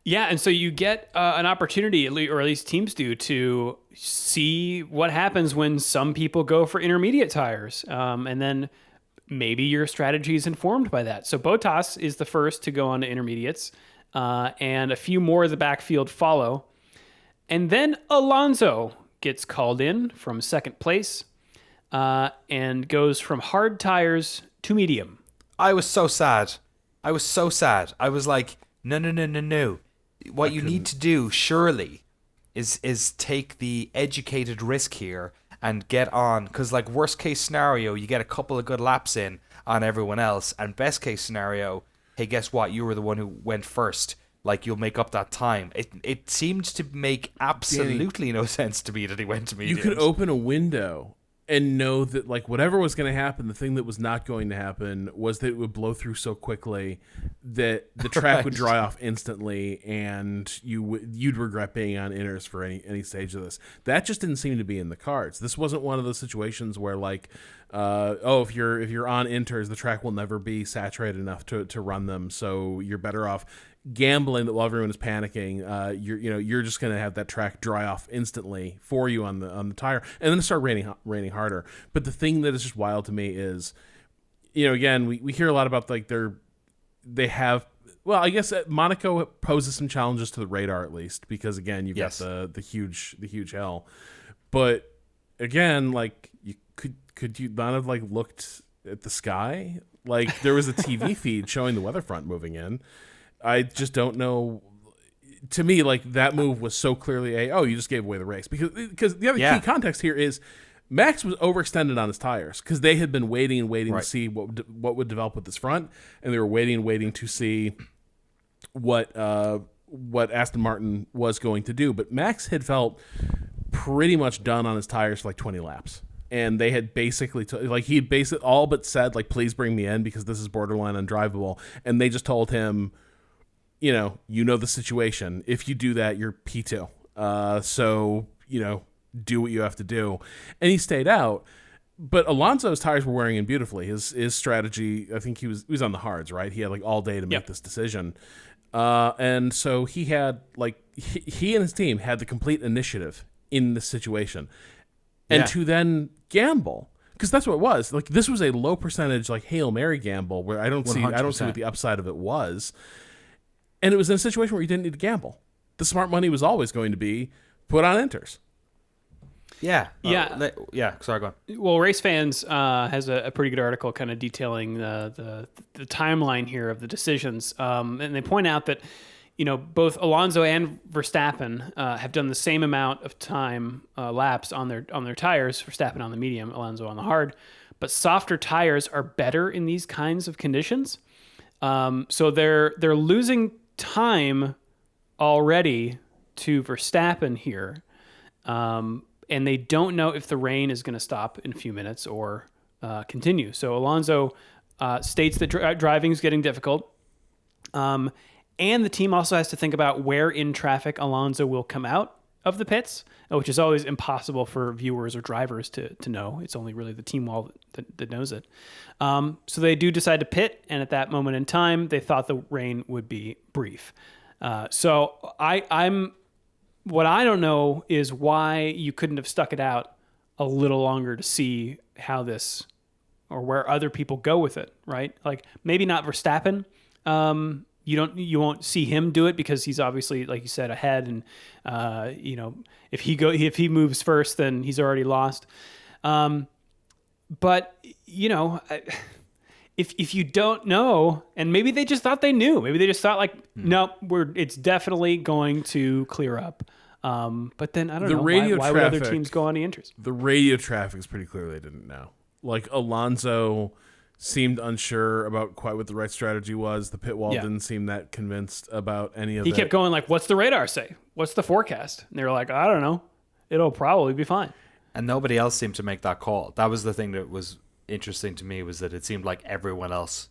Speaker 1: Yeah, and so you get an opportunity, or at least teams do, to see what happens when some people go for intermediate tires, and then maybe your strategy is informed by that. So Bottas is the first to go on to intermediates, and a few more of the backfield follow. And then Alonso gets called in from second place and goes from hard tires to medium.
Speaker 2: I was so sad. I was like, no. What you need to do, surely, is take the educated risk here and get on. Because, like, worst case scenario, you get a couple of good laps in on everyone else. And best case scenario, hey, guess what? You were the one who went first. Like, you'll make up that time. It seemed to make absolutely no sense to me that he went to mediums.
Speaker 3: You could open a window and know that, like, whatever was going to happen, the thing that was not going to happen was that it would blow through so quickly that the track would dry off instantly, and you'd regret being on inners for any stage of this. That just didn't seem to be in the cards. This wasn't one of those situations where, like, if you're on inters, the track will never be saturated enough to run them, so you're better off gambling that while everyone is panicking, you're just going to have that track dry off instantly for you on the tire, and then start raining harder. But the thing that is just wild to me is, again, we hear a lot about like they have. Well, I guess Monaco poses some challenges to the radar at least, because again you've got the huge hill, but again, like you could you not have like looked at the sky? Like there was a TV feed showing the weather front moving in. I just don't know. To me, like that move was so clearly you just gave away the race, because the other key context here is Max was overextended on his tires because they had been waiting and waiting to see what would develop with this front, and they were waiting and waiting to see what Aston Martin was going to do. But Max had felt pretty much done on his tires for like 20 laps. And they had basically, he had basically all but said, like, please bring me in because this is borderline undrivable. And they just told him, you know the situation. If you do that, you're P2. So, do what you have to do. And he stayed out. But Alonso's tires were wearing in beautifully. His strategy, I think he was on the hards, right? He had like all day to make this decision. And so he had he and his team had the complete initiative in this situation. And to then gamble, because that's what it was. Like this was a low percentage Hail Mary gamble where I don't see what the upside of it was. And it was in a situation where you didn't need to gamble. The smart money was always going to be put on inters.
Speaker 1: Yeah.
Speaker 2: Sorry, go on.
Speaker 1: Well, Race Fans has a pretty good article kind of detailing the timeline here of the decisions. And they point out that, both Alonso and Verstappen have done the same amount of time laps on their tires. Verstappen on the medium, Alonso on the hard. But softer tires are better in these kinds of conditions. So they're losing time already to Verstappen here. And they don't know if the rain is going to stop in a few minutes or continue. So Alonso states that driving is getting difficult. And the team also has to think about where in traffic Alonso will come out of the pits, which is always impossible for viewers or drivers to know. It's only really the team wall that knows it. So they do decide to pit, and at that moment in time, they thought the rain would be brief. So what I don't know is why you couldn't have stuck it out a little longer to see how this or where other people go with it, right? Like maybe not Verstappen. You won't see him do it because he's obviously, like you said, ahead, and if he moves first, then he's already lost. But if you don't know, and maybe they just thought they knew, maybe they just thought nope, it's definitely going to clear up. But then I don't know why would other teams go on the inters?
Speaker 3: The radio traffic is pretty clear they didn't know. Like Alonso seemed unsure about quite what the right strategy was. The pit wall didn't seem that convinced about any of it.
Speaker 1: He kept going what's the radar say? What's the forecast? And they were like, I don't know. It'll probably be fine.
Speaker 2: And nobody else seemed to make that call. That was the thing that was interesting to me, was that it seemed like everyone else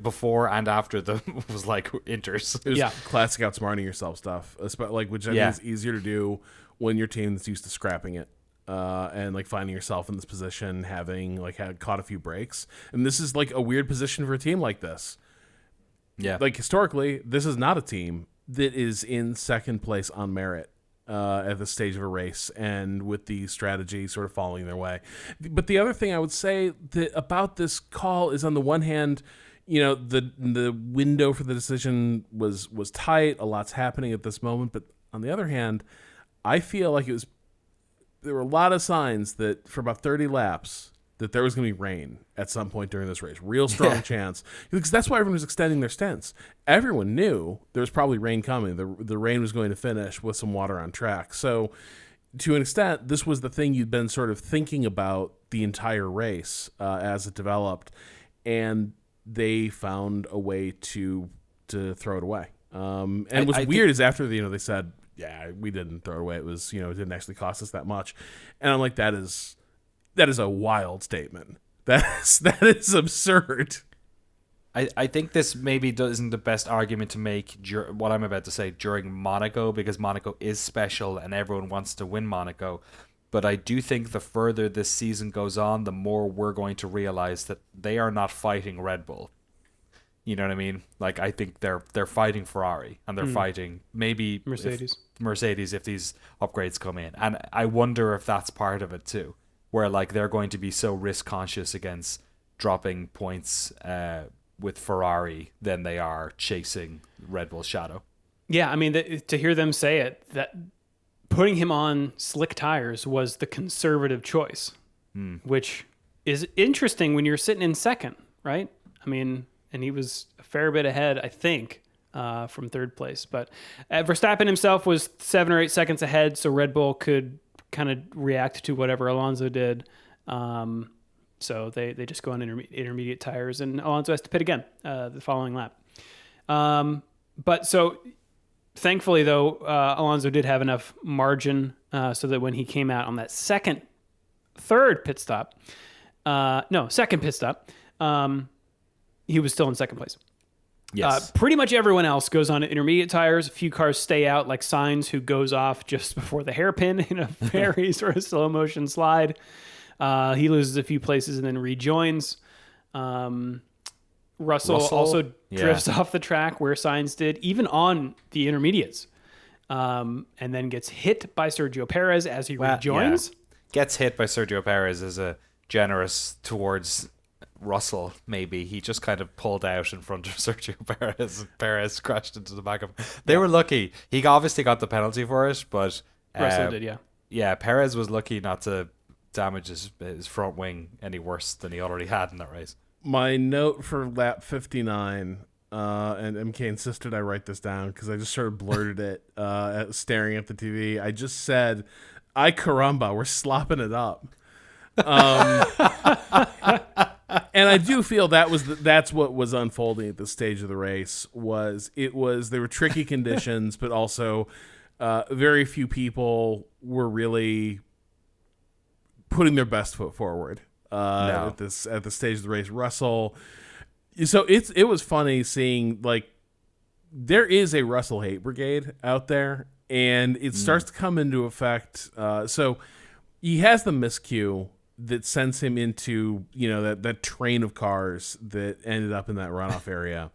Speaker 2: before and after them was inters.
Speaker 3: It was classic outsmarting yourself stuff, which I think is easier to do when your team's used to scrapping it. And finding yourself in this position, having had caught a few breaks, and this is a weird position for a team like this. Yeah, historically, this is not a team that is in second place on merit at this stage of a race, and with the strategy sort of following their way. But the other thing I would say about this call is, on the one hand, the window for the decision was tight. A lot's happening at this moment, but on the other hand, I feel like there were a lot of signs that for about 30 laps that there was going to be rain at some point during this race. Real strong chance. Because that's why everyone was extending their stints. Everyone knew there was probably rain coming. The rain was going to finish with some water on track. So to an extent, this was the thing you'd been sort of thinking about the entire race as it developed. And they found a way to throw it away. And what's weird is after they said, yeah, we didn't throw it away. It was, it didn't actually cost us that much. And I'm like, that is a wild statement. That is absurd.
Speaker 2: I think this maybe isn't the best argument to make what I'm about to say during Monaco, because Monaco is special and everyone wants to win Monaco. But I do think the further this season goes on, the more we're going to realize that they are not fighting Red Bull. You know what I mean? Like, I think they're fighting Ferrari, and they're fighting maybe Mercedes if these upgrades come in. And I wonder if that's part of it too, where like they're going to be so risk conscious against dropping points with Ferrari than they are chasing Red Bull's shadow.
Speaker 1: Yeah, I mean, to hear them say it, that putting him on slick tires was the conservative choice, which is interesting when you're sitting in second, right? I mean, and he was a fair bit ahead, I think, from third place. But Verstappen himself was 7 or 8 seconds ahead, so Red Bull could kind of react to whatever Alonso did. So they just go on intermediate tires, and Alonso has to pit again the following lap. But so thankfully, though, Alonso did have enough margin so that when he came out on that second pit stop, he was still in second place.
Speaker 2: Yes.
Speaker 1: Pretty much everyone else goes on intermediate tires. A few cars stay out, like Sainz, who goes off just before the hairpin in a very sort of slow motion slide. He loses a few places and then rejoins. Russell also drifts off the track where Sainz did, even on the intermediates, and then gets hit by Sergio Perez as he rejoins.
Speaker 2: Yeah. Gets hit by Sergio Perez is a generous towards Russell, maybe. He just kind of pulled out in front of Sergio Perez, and Perez crashed into the back of him. They were lucky. He obviously got the penalty for it, but
Speaker 1: Russell did, yeah.
Speaker 2: Yeah, Perez was lucky not to damage his front wing any worse than he already had in that race.
Speaker 3: My note for lap 59, and MK insisted I write this down because I just sort of blurted it staring at the TV. I just said, "Ay caramba, we're slopping it up." And I do feel that's what was unfolding at this stage of the race. There were tricky conditions, but also very few people were really putting their best foot forward at the stage of the race. Russell, so it was funny seeing, like, there is a Russell hate brigade out there, and it starts to come into effect. So he has the miscue that sends him into, that train of cars that ended up in that runoff area.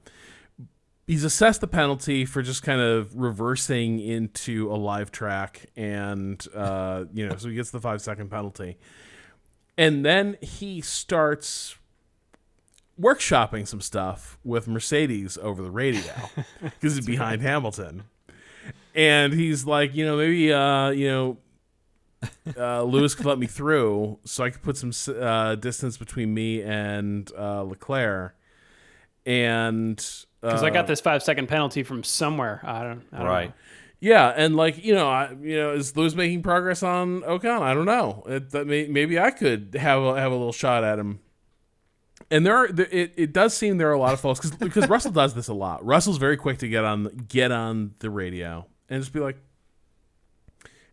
Speaker 3: He's assessed the penalty for just kind of reversing into a live track, and so he gets the 5-second penalty. And then he starts workshopping some stuff with Mercedes over the radio because he's behind Hamilton. And he's like, maybe Lewis could let me through so I could put some distance between me and Leclerc. And
Speaker 1: because I got this 5-second penalty from somewhere. I don't know.
Speaker 3: Yeah, and is Lewis making progress on Ocon? I don't know. Maybe I could have a little shot at him. And it does seem there are a lot of folks because Russell does this a lot. Russell's very quick to get on the radio and just be like,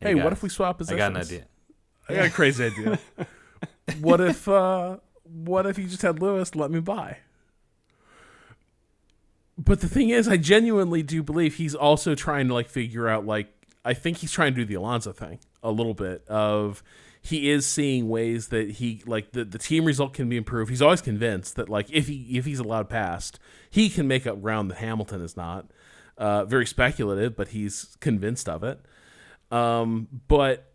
Speaker 3: "Hey, what if we swap positions?
Speaker 2: I got an idea.
Speaker 3: I got a crazy idea. What if you just had Lewis let me by?" But the thing is, I genuinely do believe he's also trying to figure out, I think he's trying to do the Alonso thing a little bit of, he is seeing ways that he, the team result can be improved. He's always convinced that, if he's allowed past, he can make up ground that Hamilton is not. Very speculative, but he's convinced of it. But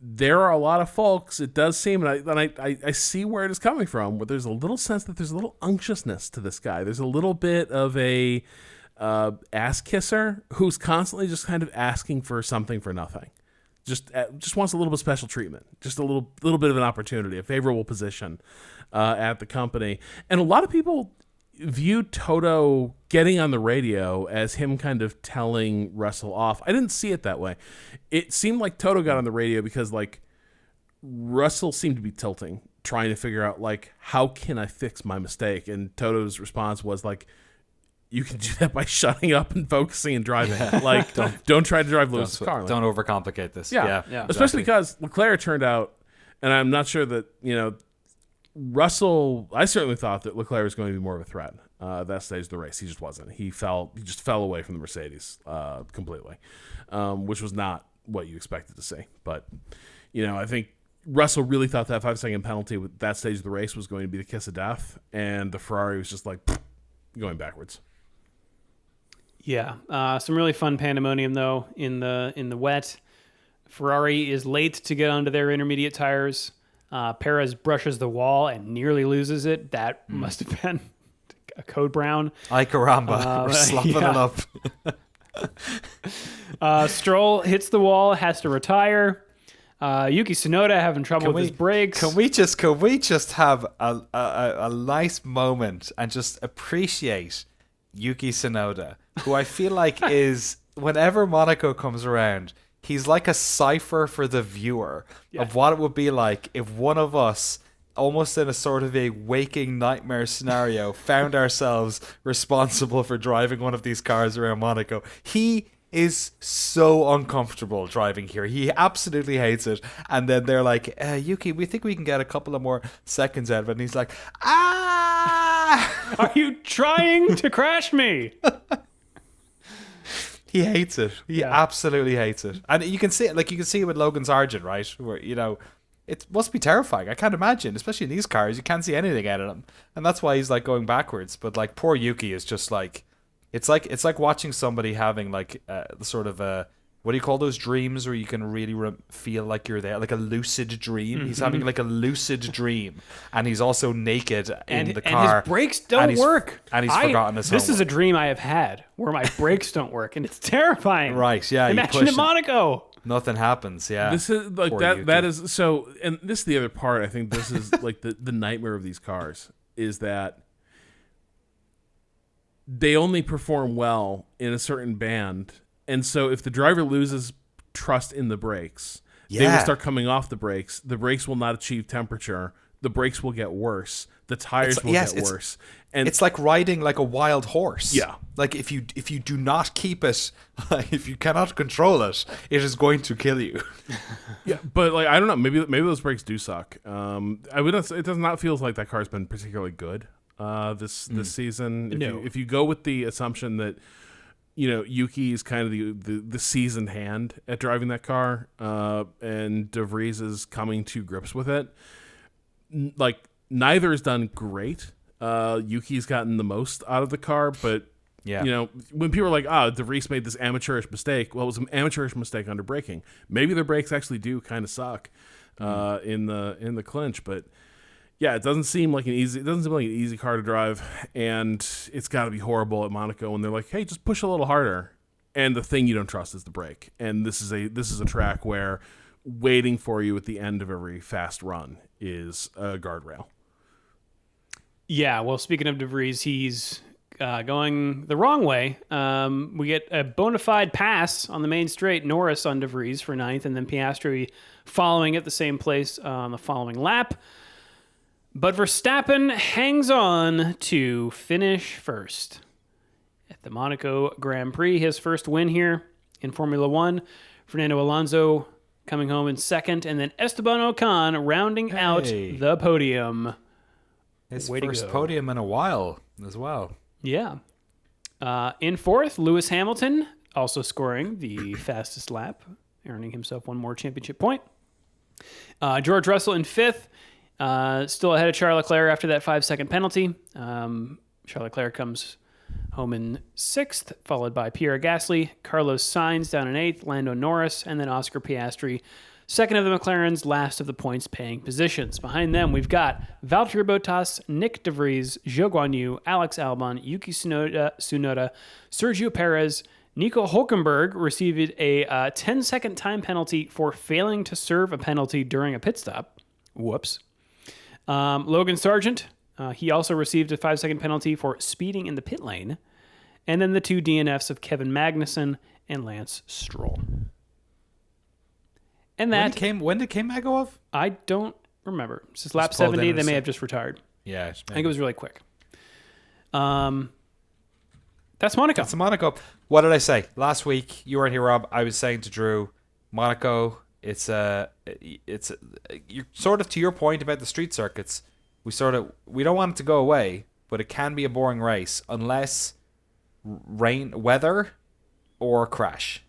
Speaker 3: there are a lot of folks, it does seem, and I see where it is coming from, where there's a little sense that there's a little unctuousness to this guy. There's a little bit of a ass kisser who's constantly just kind of asking for something for nothing. Just wants a little bit of special treatment, just a little bit of an opportunity, a favorable position at the company. And a lot of people viewed Toto getting on the radio as him kind of telling Russell off. I didn't see it that way. It seemed like Toto got on the radio because Russell seemed to be tilting, trying to figure out how can I fix my mistake? And Toto's response was you can do that by shutting up and focusing and driving. Don't try to drive Lewis's car.
Speaker 2: Don't overcomplicate this.
Speaker 1: Yeah.
Speaker 3: Especially because Leclerc turned out, and I'm not sure that, Russell, I certainly thought that Leclerc was going to be more of a threat that stage of the race. He just wasn't. He just fell away from the Mercedes completely, which was not what you expected to see. But, I think Russell really thought that 5-second penalty with that stage of the race was going to be the kiss of death, and the Ferrari was just like going backwards.
Speaker 1: Yeah, some really fun pandemonium though in the wet. Ferrari is late to get onto their intermediate tires. Perez brushes the wall and nearly loses it. That must have been a code brown.
Speaker 2: Ay caramba, we're slopping it
Speaker 1: up. Stroll hits the wall, has to retire. Yuki Tsunoda having trouble with his brakes.
Speaker 2: Can we just have a nice moment and just appreciate Yuki Tsunoda, who I feel like is, whenever Monaco comes around, he's like a cipher for the viewer of what it would be like if one of us, almost in a sort of a waking nightmare scenario, found ourselves responsible for driving one of these cars around Monaco. He is so uncomfortable driving here. He absolutely hates it. And then they're like, Yuki, we think we can get a couple of more seconds out of it. And he's like,
Speaker 1: Are you trying to crash me?
Speaker 2: He hates it. He absolutely hates it. And you can see it, you can see it with Logan Sargent, right? Where, it must be terrifying. I can't imagine, especially in these cars, you can't see anything out of them. And that's why he's going backwards. But poor Yuki is just it's like watching somebody having the sort of what do you call those dreams where you can really feel like you're there, like a lucid dream. He's having a lucid dream, and he's also naked in the car.
Speaker 1: And his brakes don't work.
Speaker 2: And he's forgotten his
Speaker 1: This
Speaker 2: homework.
Speaker 1: is a dream I have had where my brakes don't work, and it's terrifying.
Speaker 2: Right? Yeah.
Speaker 1: Imagine in Monaco.
Speaker 2: Nothing happens. Yeah.
Speaker 3: This is that. That is so. And this is the other part. I think this is the nightmare of these cars is that they only perform well in a certain band. And so if the driver loses trust in the brakes, they will start coming off the brakes. The brakes will not achieve temperature. The brakes will get worse. The tires will get worse. And
Speaker 2: it's like riding like a wild horse.
Speaker 3: Yeah.
Speaker 2: If you do not keep it, if you cannot control it, it is going to kill you.
Speaker 3: Yeah, but I don't know. Maybe those brakes do suck. I would. It does not feel like that car's been particularly good this season. If you go with the assumption that Yuki is kind of the seasoned hand at driving that car, and De Vries is coming to grips with it. Neither has done great. Yuki's gotten the most out of the car, but when people are like, De Vries made this amateurish mistake, well, it was an amateurish mistake under braking. Maybe their brakes actually do kind of suck in the clinch, but. Yeah, it doesn't seem like an easy car to drive, and it's got to be horrible at Monaco when they're like, "Hey, just push a little harder." And the thing you don't trust is the brake. And this is a track where waiting for you at the end of every fast run is a guardrail.
Speaker 1: Yeah, well, speaking of De Vries, he's going the wrong way. We get a bona fide pass on the main straight. Norris on De Vries for 9th, and then Piastri following at the same place on the following lap. But Verstappen hangs on to finish first at the Monaco Grand Prix. His first win here in Formula One. Fernando Alonso coming home in second, and then Esteban Ocon rounding out the podium.
Speaker 2: His first podium in a while as well.
Speaker 1: Yeah. In fourth, Lewis Hamilton, also scoring the fastest lap, earning himself one more championship point. George Russell in fifth. Still ahead of Charles Leclerc after that 5-second penalty. Charles Leclerc comes home in sixth, followed by Pierre Gasly, Carlos Sainz down in eighth, Lando Norris, and then Oscar Piastri, second of the McLarens, last of the points-paying positions. Behind them, we've got Valtteri Bottas, Nick De Vries, Zhou Guanyu, Alex Albon, Yuki Tsunoda, Sergio Perez. Nico Hulkenberg received a 10-second time penalty for failing to serve a penalty during a pit stop. Whoops. Logan Sargent, he also received a 5-second penalty for speeding in the pit lane. And then the 2 DNFs of Kevin Magnussen and Lance Stroll. And that
Speaker 2: when did K-Mag go off?
Speaker 1: I don't remember. This is lap 70. They may have just retired.
Speaker 2: Yeah.
Speaker 1: I think it was really quick. That's Monaco.
Speaker 2: That's Monaco. What did I say? Last week, you weren't here, Rob. I was saying to Drew, Monaco, you're sort of to your point about the street circuits. We don't want it to go away, but it can be a boring race unless weather or crash.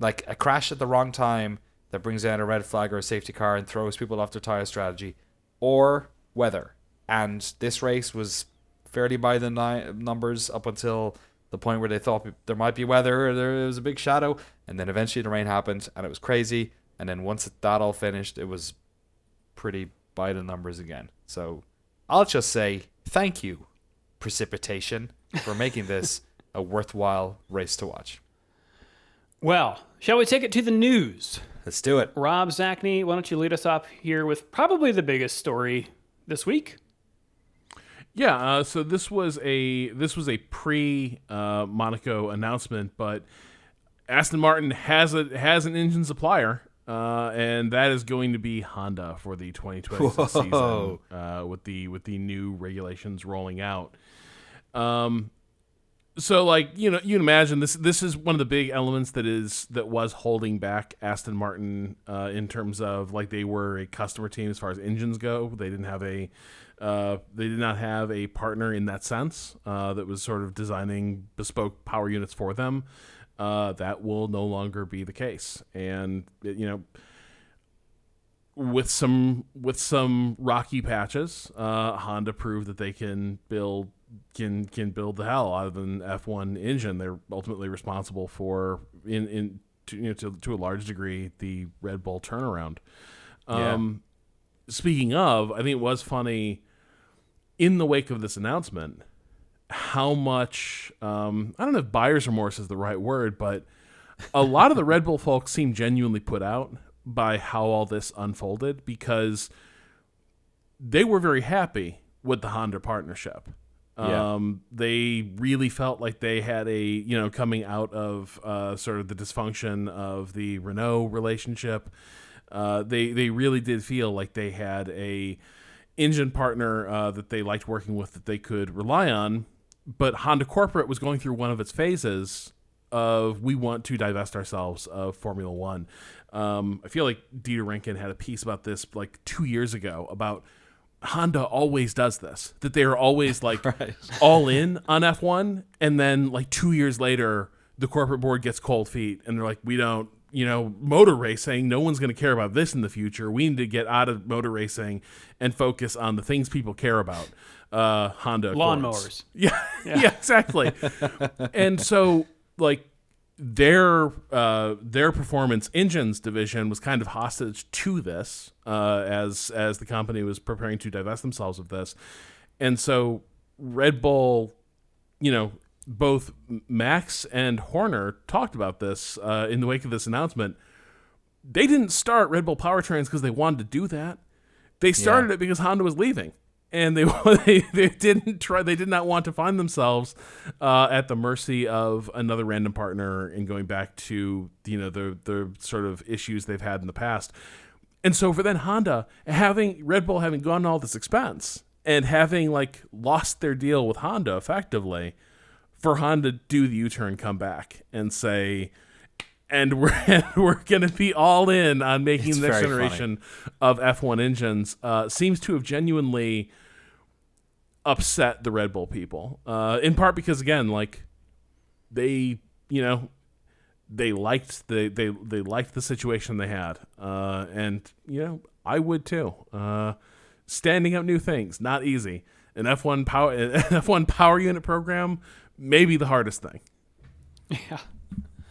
Speaker 2: like a crash at the wrong time that brings down a red flag or a safety car and throws people off their tire strategy, or weather. And this race was fairly by the numbers up until the point where they thought there might be weather or there was a big shadow, and then eventually the rain happened and it was crazy. And then once that all finished, it was pretty by the numbers again. So I'll just say thank you, precipitation, for making this a worthwhile race to watch.
Speaker 1: Well, shall we take it to the news?
Speaker 2: Let's do it.
Speaker 1: Rob Zachney, why don't you lead us off here with probably the biggest story this week?
Speaker 3: Yeah, so this was a pre Monaco announcement, but Aston Martin has an engine supplier, and that is going to be Honda for the 2026 season, with the new regulations rolling out. So like, you imagine this is one of the big elements that was holding back Aston Martin in terms of, like, they were a customer team as far as engines go. They did not have a partner in that sense that was sort of designing bespoke power units for them. That will no longer be the case, and with some rocky patches, Honda proved that they can build the hell out of an F1 engine. They're ultimately responsible for to a large degree the Red Bull turnaround. Speaking of, I think it was funny in the wake of this announcement how much I don't know if buyer's remorse is the right word, but a lot of the Red Bull folks seem genuinely put out by how all this unfolded, because they were very happy with the Honda partnership. They really felt like they had coming out of sort of the dysfunction of the Renault relationship. They really did feel like they had a engine partner that they liked working with, that they could rely on. But Honda Corporate was going through one of its phases of, we want to divest ourselves of Formula One. I feel like Dieter Renken had a piece about this like 2 years ago about Honda always does this, that they are always like right. all in on F1, and then like 2 years later the corporate board gets cold feet and they're like, we don't, motor racing, no one's going to care about this in the future. We need to get out of motor racing and focus on the things people care about. Honda
Speaker 1: lawnmowers.
Speaker 3: Yeah, exactly. And so like their performance engines division was kind of hostage to this as the company was preparing to divest themselves of this. And so Red Bull, both Max and Horner talked about this in the wake of this announcement. They didn't start Red Bull Powertrains because they wanted to do that. They started it because Honda was leaving. And they did not want to find themselves at the mercy of another random partner and going back to the sort of issues they've had in the past. And so for then Honda, Red Bull having gone to all this expense and having like lost their deal with Honda effectively, for Honda to do the U-turn, come back and say, and we're going to be all in on making the next generation of F1 engines, seems to have genuinely upset the Red Bull people, in part because, again, like they liked the situation they had, and I would too. Standing up new things, not easy. An F1 power unit program, maybe the hardest thing.
Speaker 1: Yeah,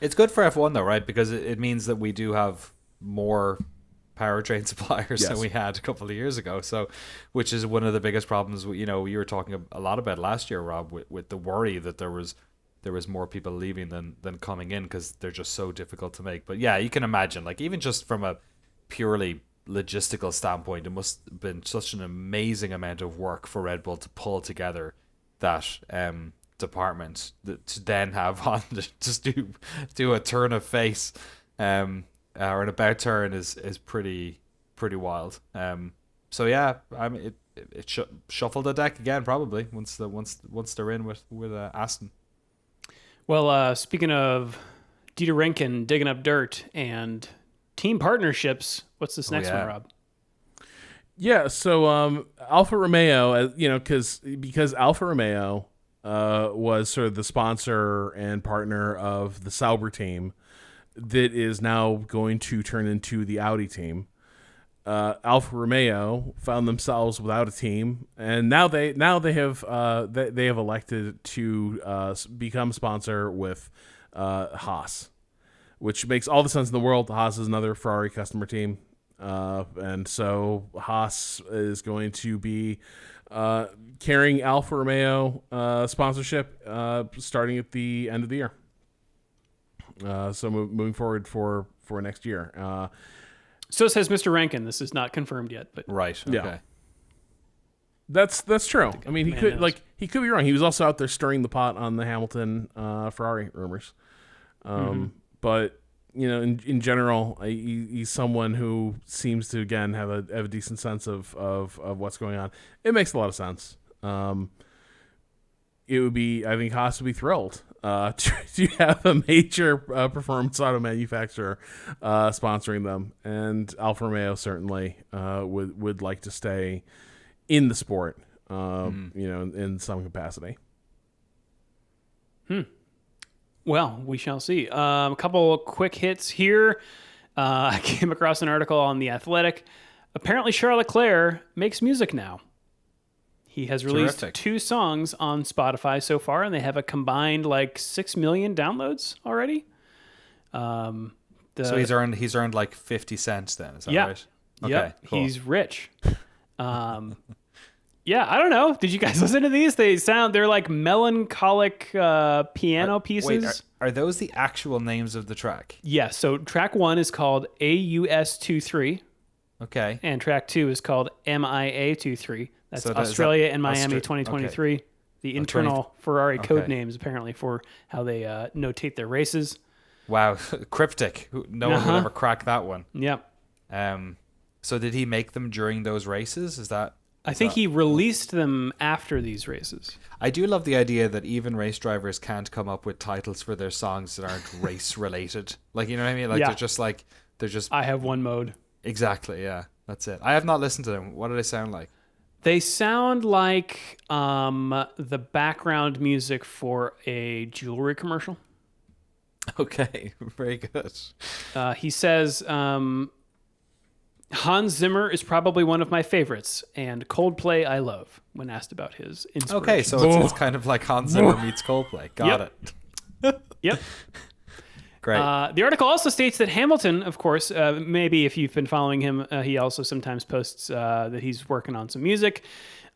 Speaker 2: it's good for F1 though, right? Because it means that we do have more powertrain suppliers than we had a couple of years ago. So, which is one of the biggest problems. You were talking a lot about last year, Rob, with the worry that there was more people leaving than coming in because they're just so difficult to make. But yeah, you can imagine, like, even just from a purely logistical standpoint, it must have been such an amazing amount of work for Red Bull to pull together that department to then have Honda just do a turn of face or an about turn is pretty wild. So yeah, I mean it shuffled the deck again probably once they're in with Aston.
Speaker 1: Well, speaking of Dieter Renken digging up dirt and team partnerships, what's this next one, Rob?
Speaker 3: Yeah, so Alfa Romeo, because Alfa Romeo was sort of the sponsor and partner of the Sauber team, that is now going to turn into the Audi team. Alfa Romeo found themselves without a team, and now they have elected to become sponsor with Haas, which makes all the sense in the world. Haas is another Ferrari customer team, and so Haas is going to be carrying Alfa Romeo sponsorship starting at the end of the year. So moving forward for next year.
Speaker 1: So says Mr. Rankin. This is not confirmed yet, but
Speaker 2: Right. Okay.
Speaker 3: Yeah. That's true. I mean, he could be wrong. He was also out there stirring the pot on the Hamilton Ferrari rumors. But in general, he's someone who seems to again have a decent sense of what's going on. It makes a lot of sense. It would be, I think, Haas would be thrilled to have a major performance auto manufacturer sponsoring them, and Alfa Romeo certainly would like to stay in the sport, in some capacity.
Speaker 1: Well, we shall see. A couple quick hits here. I came across an article on The Athletic. Apparently, Charles Leclerc makes music now. He has released
Speaker 2: Terrific.
Speaker 1: 2 songs on Spotify so far, and they have a combined 6 million downloads already.
Speaker 2: So he's earned like 50 cents then, is that right? Okay,
Speaker 1: Yep.
Speaker 2: cool.
Speaker 1: He's rich. Yeah, I don't know. Did you guys listen to these? They're like melancholic piano pieces.
Speaker 2: Wait, are those the actual names of the track?
Speaker 1: Yeah, so track 1 is called AUS23,
Speaker 2: Okay.
Speaker 1: and track 2 is called MIA23. That's
Speaker 2: So is
Speaker 1: Australia
Speaker 2: that
Speaker 1: and Miami
Speaker 2: okay.
Speaker 1: 2023. The internal Ferrari code names, apparently, for how they notate their races.
Speaker 2: Wow, cryptic. No one would ever crack that one.
Speaker 1: Yep.
Speaker 2: So did he make them during those races?
Speaker 1: I think he released them after these races.
Speaker 2: I do love the idea that even race drivers can't come up with titles for their songs that aren't race related. Like, you know what I mean? Like,
Speaker 1: Yeah.
Speaker 2: they're just
Speaker 1: I have one mode.
Speaker 2: exactly. Yeah, that's it. I have not listened to them. What do they sound like?
Speaker 1: They sound like the background music for a jewelry commercial.
Speaker 2: Okay, very good.
Speaker 1: He says, Hans Zimmer is probably one of my favorites, and Coldplay I love, when asked about his inspiration.
Speaker 2: Okay, so it's kind of like Hans Zimmer meets Coldplay. Got it.
Speaker 1: Yep.
Speaker 2: Great.
Speaker 1: The article also states that Hamilton, of course, maybe if you've been following him, he also sometimes posts that he's working on some music.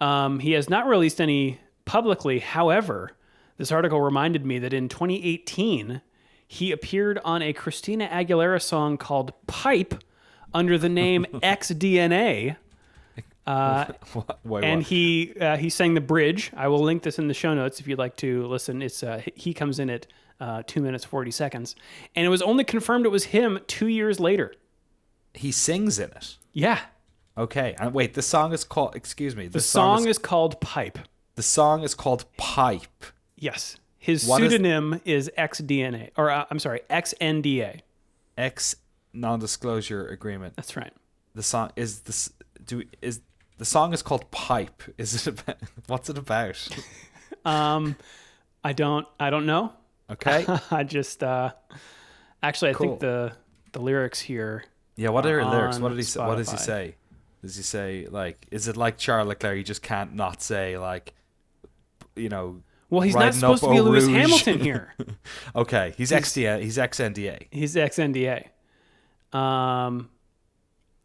Speaker 1: He has not released any publicly. However, this article reminded me that in 2018, he appeared on a Christina Aguilera song called Pipe under the name XDNA. And he sang the bridge. I will link this in the show notes if you'd like to listen. It's he comes in at 2 minutes 40 seconds, and it was only confirmed it was him 2 years later.
Speaker 2: He sings in it.
Speaker 1: Yeah,
Speaker 2: Okay, and wait, the song is called. Excuse me.
Speaker 1: the song is called Pipe.
Speaker 2: The song is called Pipe.
Speaker 1: Yes, his
Speaker 2: What is-
Speaker 1: pseudonym is XDNA, or I'm sorry, XNDA.
Speaker 2: X non-disclosure agreement.
Speaker 1: That's right.
Speaker 2: The song is this. The song is called Pipe? Is it about? What's it about?
Speaker 1: I don't know.
Speaker 2: Okay.
Speaker 1: I just actually I
Speaker 2: Cool.
Speaker 1: think the lyrics here.
Speaker 2: Yeah. What are the lyrics?
Speaker 1: On
Speaker 2: What did he say? What does he
Speaker 1: Spotify.
Speaker 2: say? Does he say like? Is it like Charles Leclerc? You just can't not say like.
Speaker 1: Well, he's not
Speaker 2: riding
Speaker 1: supposed
Speaker 2: up
Speaker 1: to be
Speaker 2: Eau
Speaker 1: Lewis
Speaker 2: Rouge.
Speaker 1: Hamilton here.
Speaker 2: Okay. He's XDA. He's XNDA.
Speaker 1: He's XNDA.
Speaker 2: I'm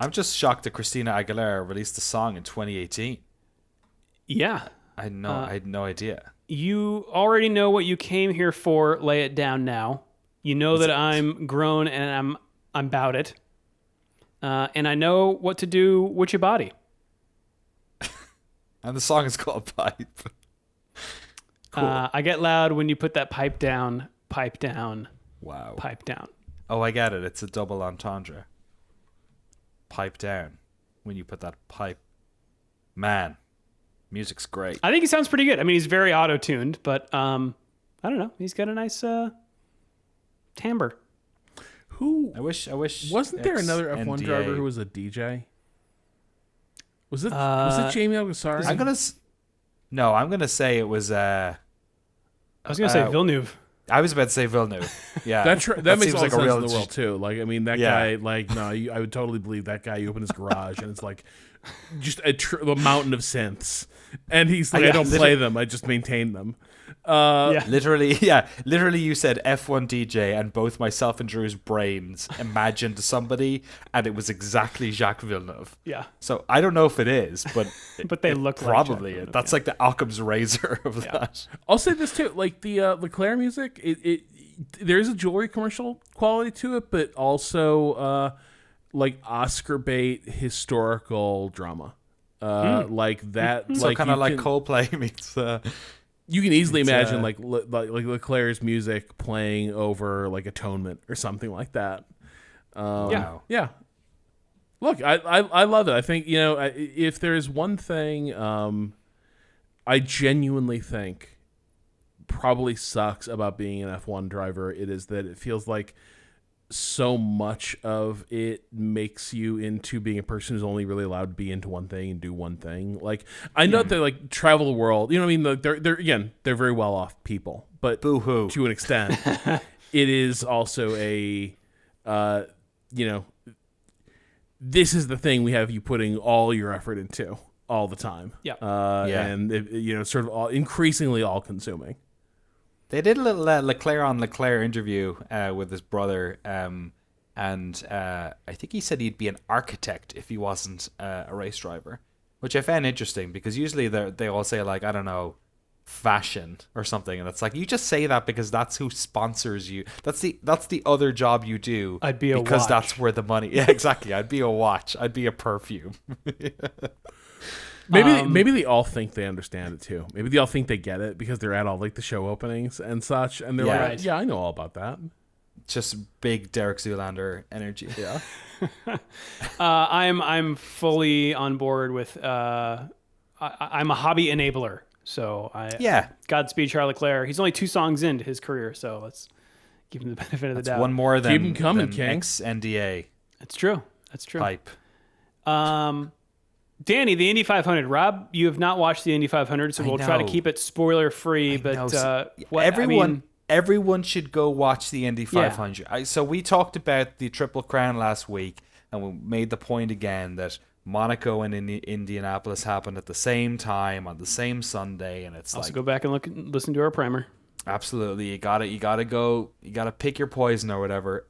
Speaker 2: just shocked that Christina Aguilera released the song in 2018.
Speaker 1: Yeah.
Speaker 2: I had no idea.
Speaker 1: You already know what you came here for. Lay it down now. You know that I'm grown and I'm about it. And I know what to do with your body.
Speaker 2: And the song is called Pipe. Cool.
Speaker 1: I get loud when you put that pipe down,
Speaker 2: Wow.
Speaker 1: pipe down.
Speaker 2: Oh, I get it. It's a double entendre. Pipe down. When you put that pipe. Man, music's great.
Speaker 1: I think he sounds pretty good. I mean, he's very auto-tuned, but I don't know. He's got a nice timbre.
Speaker 3: Who?
Speaker 2: I wish.
Speaker 3: Wasn't there another F1
Speaker 2: XNDA
Speaker 3: driver who was a DJ? Was it Jamie Alguersuari?
Speaker 2: I'm gonna say it was.
Speaker 1: I was going to say Villeneuve.
Speaker 2: I was about to say Villeneuve. Yeah,
Speaker 3: that makes
Speaker 2: seems
Speaker 3: all
Speaker 2: like
Speaker 3: the sense
Speaker 2: a real
Speaker 3: in the world too. Like, I mean, that
Speaker 2: Yeah.
Speaker 3: guy. Like, no, I would totally believe that guy. You open his garage and it's like just a mountain of synths, and he's like,
Speaker 2: Yeah,
Speaker 3: I don't play them. I just maintain them.
Speaker 1: Yeah.
Speaker 2: Literally, yeah. Literally, you said F1 DJ, and both myself and Drew's brains imagined somebody, and it was exactly Jacques Villeneuve.
Speaker 1: Yeah.
Speaker 2: So I don't know if it is, but
Speaker 1: But they
Speaker 2: it
Speaker 1: look like
Speaker 2: probably
Speaker 1: Jacques
Speaker 2: it.
Speaker 1: Villeneuve,
Speaker 2: That's
Speaker 1: yeah.
Speaker 2: like the Occam's razor of that.
Speaker 3: I'll say this too, like the Leclerc music, it there is a jewelry commercial quality to it, but also like Oscar bait historical drama, like that.
Speaker 2: So
Speaker 3: like
Speaker 2: kind
Speaker 3: you
Speaker 2: of like
Speaker 3: can-
Speaker 2: Coldplay meets.
Speaker 3: You can easily
Speaker 2: It's,
Speaker 3: imagine like Leclerc's music playing over like Atonement or something like that.
Speaker 2: Wow.
Speaker 3: Yeah. Look, I love it. I think, if there's one thing I genuinely think probably sucks about being an F1 driver, it is that it feels like so much of it makes you into being a person who's only really allowed to be into one thing and do one thing. Like, I know they like travel the world, you know what I mean? Like, they're very well off people, but
Speaker 2: Boo-hoo.
Speaker 3: to an extent, it is also a, this is the thing we have you putting all your effort into all the time.
Speaker 1: Yeah.
Speaker 2: Yeah.
Speaker 3: And sort of increasingly all consuming.
Speaker 2: They did a little Leclerc on Leclerc interview with his brother, and I think he said he'd be an architect if he wasn't a race driver, which I found interesting because usually they all say like, I don't know, fashion or something, and it's like, you just say that because that's who sponsors you. That's the other job you do.
Speaker 1: I'd be a
Speaker 2: because
Speaker 1: watch.
Speaker 2: that's where the money. Yeah, exactly. I'd be a watch. I'd be a perfume.
Speaker 3: Maybe they all think they understand it too. Maybe they all think they get it because they're at all like the show openings and such, and they're
Speaker 2: Yeah.
Speaker 3: like,
Speaker 1: Right.
Speaker 3: "Yeah, I know all about that."
Speaker 2: Just big Derek Zoolander energy.
Speaker 3: Yeah,
Speaker 1: I'm fully on board with. I'm a hobby enabler, so
Speaker 2: Yeah.
Speaker 1: Godspeed, Charles Leclerc. He's only 2 songs into his career, so let's give him the benefit of the
Speaker 2: It's
Speaker 1: doubt.
Speaker 2: one more than,
Speaker 3: Keep 'em coming,
Speaker 2: than
Speaker 3: King.
Speaker 2: ex-NDA
Speaker 1: That's true. That's true.
Speaker 2: hype.
Speaker 1: Danny, the Indy 500. Rob, you have not watched the Indy 500, so
Speaker 2: I
Speaker 1: we'll try to
Speaker 2: know.
Speaker 1: keep it spoiler free.
Speaker 2: No,
Speaker 1: But
Speaker 2: so
Speaker 1: what,
Speaker 2: everyone should go watch the Indy 500. So we talked about the Triple Crown last week, and we made the point again that Monaco and Indianapolis happened at the same time on the same Sunday, and it's
Speaker 1: also
Speaker 2: like,
Speaker 1: go back and listen to our primer.
Speaker 2: absolutely, you gotta pick your poison or whatever.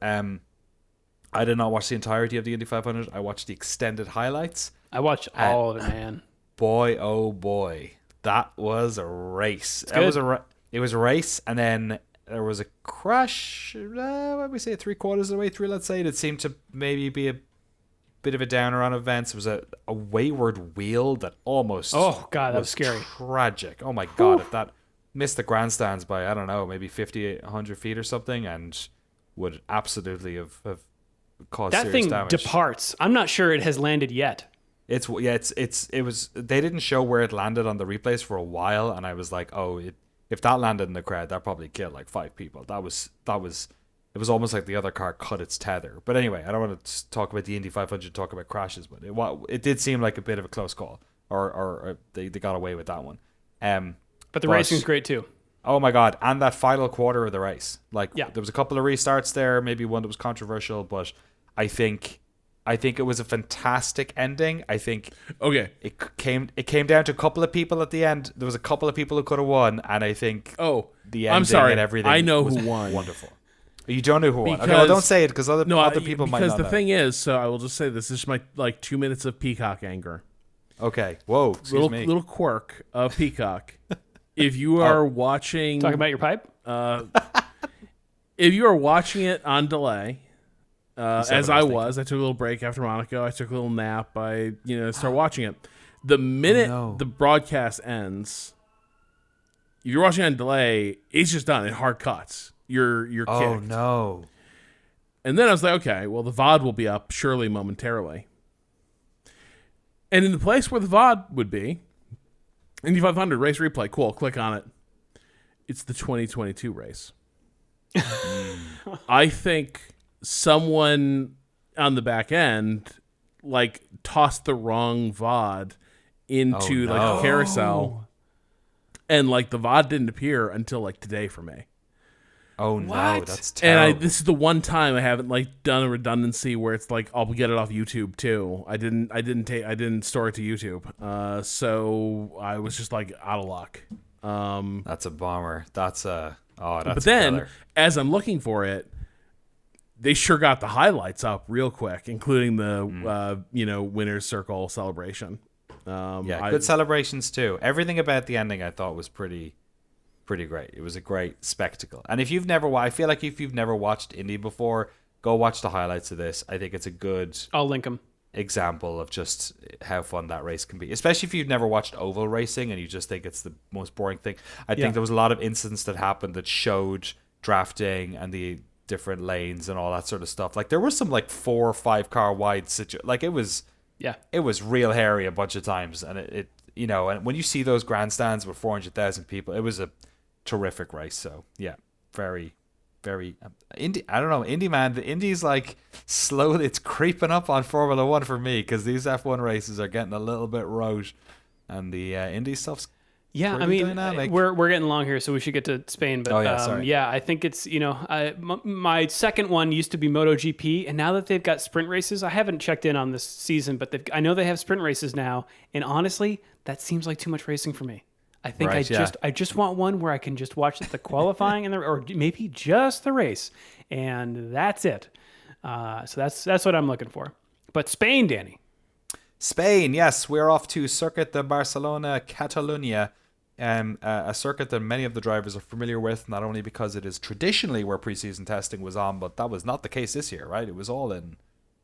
Speaker 2: I did not watch the entirety of the Indy 500. I watched the extended highlights.
Speaker 1: I watched all of it, man.
Speaker 2: Boy, oh boy, that was a race.
Speaker 1: good.
Speaker 2: It was a race, and then there was a crash. What would we say, 3/4 of the way through? Let's say it seemed to maybe be a bit of a downer on events. It was a wayward wheel that almost.
Speaker 1: Oh, God, that was scary.
Speaker 2: Tragic. Oh my God, if that missed the grandstands by, I don't know, maybe 50, 100 feet or something, and would absolutely have caused
Speaker 1: That
Speaker 2: serious
Speaker 1: thing
Speaker 2: damage.
Speaker 1: departs. I'm not sure it has landed yet.
Speaker 2: It was. They didn't show where it landed on the replays for a while, and I was like, oh, if that landed in the crowd, that probably killed like 5 people. It was almost like the other car cut its tether. But anyway, I don't want to talk about the Indy 500, talk about crashes, but it did seem like a bit of a close call, or they got away with that one.
Speaker 1: But the racing's great too.
Speaker 2: Oh my God, and that final quarter of the race, like,
Speaker 1: Yeah.
Speaker 2: there was a couple of restarts there, maybe one that was controversial, but I think it was a fantastic ending. I think
Speaker 3: Okay.
Speaker 2: it came down to a couple of people at the end. There was a couple of people who could have won, and I think the ending
Speaker 3: I'm sorry.
Speaker 2: and everything.
Speaker 3: I know
Speaker 2: was
Speaker 3: who won.
Speaker 2: Wonderful. You don't know who won. Okay,
Speaker 3: Because-
Speaker 2: well, don't say it because other
Speaker 3: No,
Speaker 2: people might
Speaker 3: because
Speaker 2: not
Speaker 3: the
Speaker 2: know.
Speaker 3: thing is, so I will just say this is my 2 minutes of Peacock anger.
Speaker 2: Okay. Whoa. Excuse me.
Speaker 3: Little quirk of Peacock. If you are watching,
Speaker 1: Talking about your pipe?
Speaker 3: if you are watching it on delay, as
Speaker 2: what I
Speaker 3: I
Speaker 2: was
Speaker 3: was, I took a little break after Monaco. I took a little nap. I start watching it. The minute
Speaker 2: no.
Speaker 3: the broadcast ends, if you're watching on delay, it's just done. It hard cuts. You're
Speaker 2: Oh
Speaker 3: kicked.
Speaker 2: no.
Speaker 3: And then I was like, okay, well, the VOD will be up surely momentarily. And in the place where the VOD would be, Indy 500 race replay, cool, click on it. It's the 2022 race. I think someone on the back end like tossed the wrong VOD into
Speaker 2: Oh,
Speaker 3: like
Speaker 2: no.
Speaker 3: a carousel, and like the VOD didn't appear until like today for me.
Speaker 2: Oh no,
Speaker 1: What?
Speaker 2: that's
Speaker 3: And
Speaker 2: terrible.
Speaker 3: this is the one time I haven't like done a redundancy where it's like I'll get it off YouTube too. I didn't store it to YouTube. So I was just like out of luck.
Speaker 2: That's a bummer. That's a that's
Speaker 3: But then,
Speaker 2: a killer.
Speaker 3: as I'm looking for it, they sure got the highlights up real quick, including the winner's circle celebration.
Speaker 2: Good celebrations too. Everything about the ending I thought was pretty great. It was a great spectacle. And if you've never, I feel like if you've never watched Indy before, go watch the highlights of this. I think it's a good
Speaker 1: I'll link them.
Speaker 2: example of just how fun that race can be, especially if you've never watched oval racing and you just think it's the most boring thing. I think there was a lot of incidents that happened that showed drafting and the different lanes and all that sort of stuff. Like there were some like 4 or 5 car wide like it was real hairy a bunch of times, and it and when you see those grandstands with 400,000 people, it was a terrific race. So yeah, very Indy. I don't know, Indy, man. The Indy's like slowly, it's creeping up on Formula One for me, because these F1 races are getting a little bit rote, and the Indy stuff's dynamic.
Speaker 1: we're getting along here, so we should get to Spain. But
Speaker 2: sorry.
Speaker 1: I think it's my second one used to be MotoGP, and now that they've got sprint races, I haven't checked in on this season, but I know they have sprint races now, and honestly, that seems like too much racing for me. I think I just want one where I can just watch the qualifying or maybe just the race, and that's it. So that's what I'm looking for. But Spain, Danny.
Speaker 2: Spain, yes, we're off to Circuit de Barcelona, Catalunya, a circuit that many of the drivers are familiar with, not only because it is traditionally where preseason testing was on, but that was not the case this year, right? It was all in.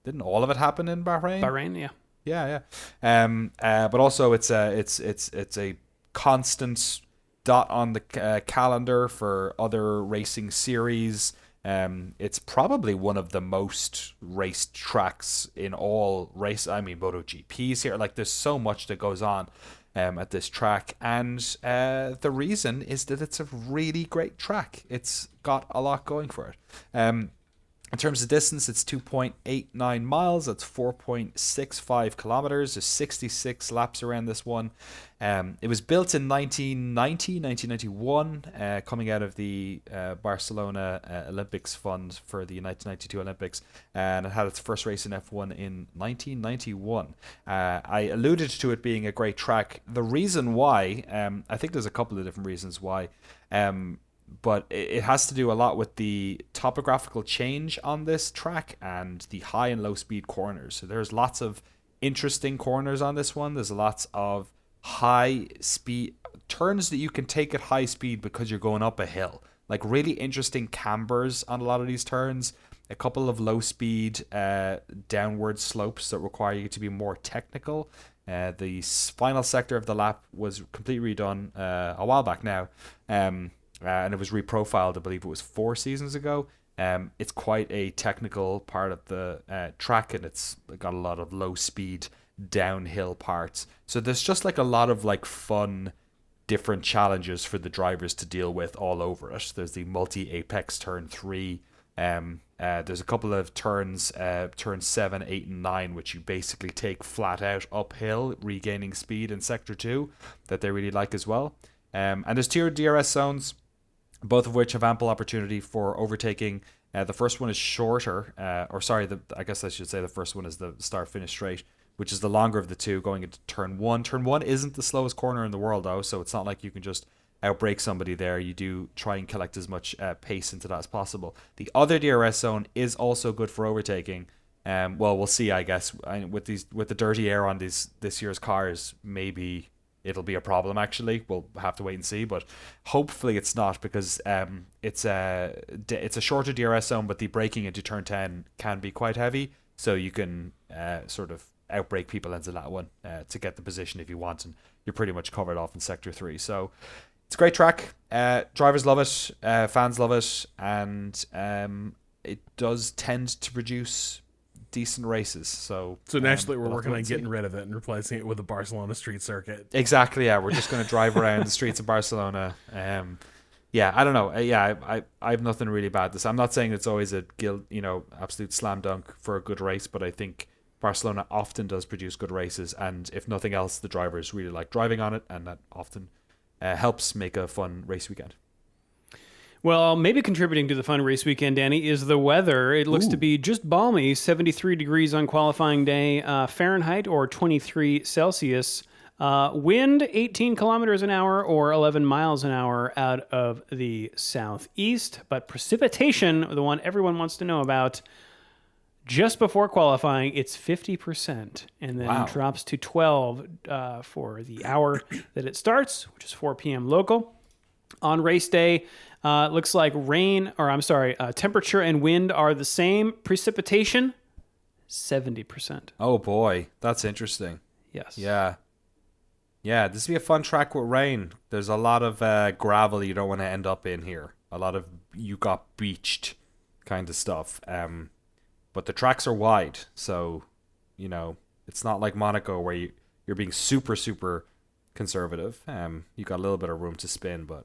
Speaker 2: Didn't all of it happen in Bahrain?
Speaker 1: Bahrain, yeah.
Speaker 2: Yeah. But also it's a constant dot on the calendar for other racing series. It's probably one of the most raced tracks in all race. I mean, MotoGP's here. Like, there's so much that goes on at this track, and the reason is that it's a really great track. It's got a lot going for it. In terms of distance, it's 2.89 miles. That's 4.65 kilometers. There's 66 laps around this one. It was built in 1991, coming out of the Barcelona Olympics Fund for the 1992 Olympics. And it had its first race in F1 in 1991. I alluded to it being a great track. The reason why, I think there's a couple of different reasons why. But it has to do a lot with the topographical change on this track and the high and low speed corners. So there's lots of interesting corners on this one. There's lots of high speed turns that you can take at high speed because you're going up a hill. Like really interesting cambers on a lot of these turns. A couple of low speed downward slopes that require you to be more technical. The final sector of the lap was completely redone a while back now. And it was reprofiled, I believe it was 4 seasons ago. It's quite a technical part of the track, and it's got a lot of low speed downhill parts. So there's just like a lot of like fun, different challenges for the drivers to deal with all over it. There's the multi-apex turn 3. There's a couple of turns, turn 7, 8, and 9, which you basically take flat out uphill, regaining speed in sector 2, that they really like as well. And there's 2 DRS zones, both of which have ample opportunity for overtaking. The first one is shorter, I guess I should say the first one is the start-finish straight, which is the longer of the 2, going into turn 1. Turn 1 isn't the slowest corner in the world, though, so it's not like you can just outbrake somebody there. You do try and collect as much pace into that as possible. The other DRS zone is also good for overtaking. Well, we'll see, I guess. With the dirty air on this year's cars, maybe it'll be a problem. Actually, we'll have to wait and see, but hopefully it's not, because it's a shorter DRS zone, but the braking into turn 10 can be quite heavy, so you can sort of outbrake people into that one to get the position if you want, and you're pretty much covered off in sector 3. So it's a great track. Drivers love it, fans love it, and it does tend to produce decent races. So
Speaker 3: naturally we're working on getting rid of it and replacing it with a Barcelona street circuit.
Speaker 2: Exactly, yeah. We're just going to drive around the streets of Barcelona. Yeah, I don't know. I have nothing really bad to say. I'm not saying it's always a absolute slam dunk for a good race, but I think Barcelona often does produce good races, and if nothing else, the drivers really like driving on it, and that often helps make a fun race weekend.
Speaker 1: Well, maybe contributing to the fun race weekend, Danny, is the weather. It looks to be just balmy, 73 degrees on qualifying day, Fahrenheit or 23 Celsius. Wind 18 kilometers an hour or 11 miles an hour out of the southeast. But precipitation, the one everyone wants to know about, just before qualifying, it's 50%, and then drops to 12 for the hour that it starts, which is 4 p.m. local. On race day, it looks like temperature and wind are the same. Precipitation, 70%.
Speaker 2: Oh boy, that's interesting.
Speaker 1: Yes.
Speaker 2: Yeah, this would be a fun track with rain. There's a lot of gravel you don't want to end up in here. A lot of you got beached kind of stuff. But the tracks are wide, so, it's not like Monaco where you're being super, super conservative. You got a little bit of room to spin, but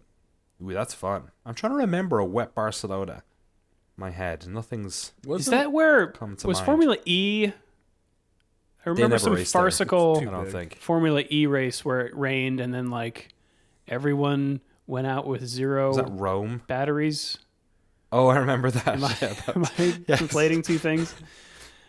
Speaker 2: that's fun. I'm trying to remember a wet Barcelona. My head, nothing's.
Speaker 1: Is that where
Speaker 2: come to
Speaker 1: was
Speaker 2: mind.
Speaker 1: Formula E? I remember some
Speaker 2: raced there.
Speaker 1: farcical
Speaker 2: I don't think.
Speaker 1: Formula E race where it rained and then everyone went out with zero
Speaker 2: Was that Rome?
Speaker 1: batteries.
Speaker 2: Oh, I remember that.
Speaker 1: Am I conflating two things?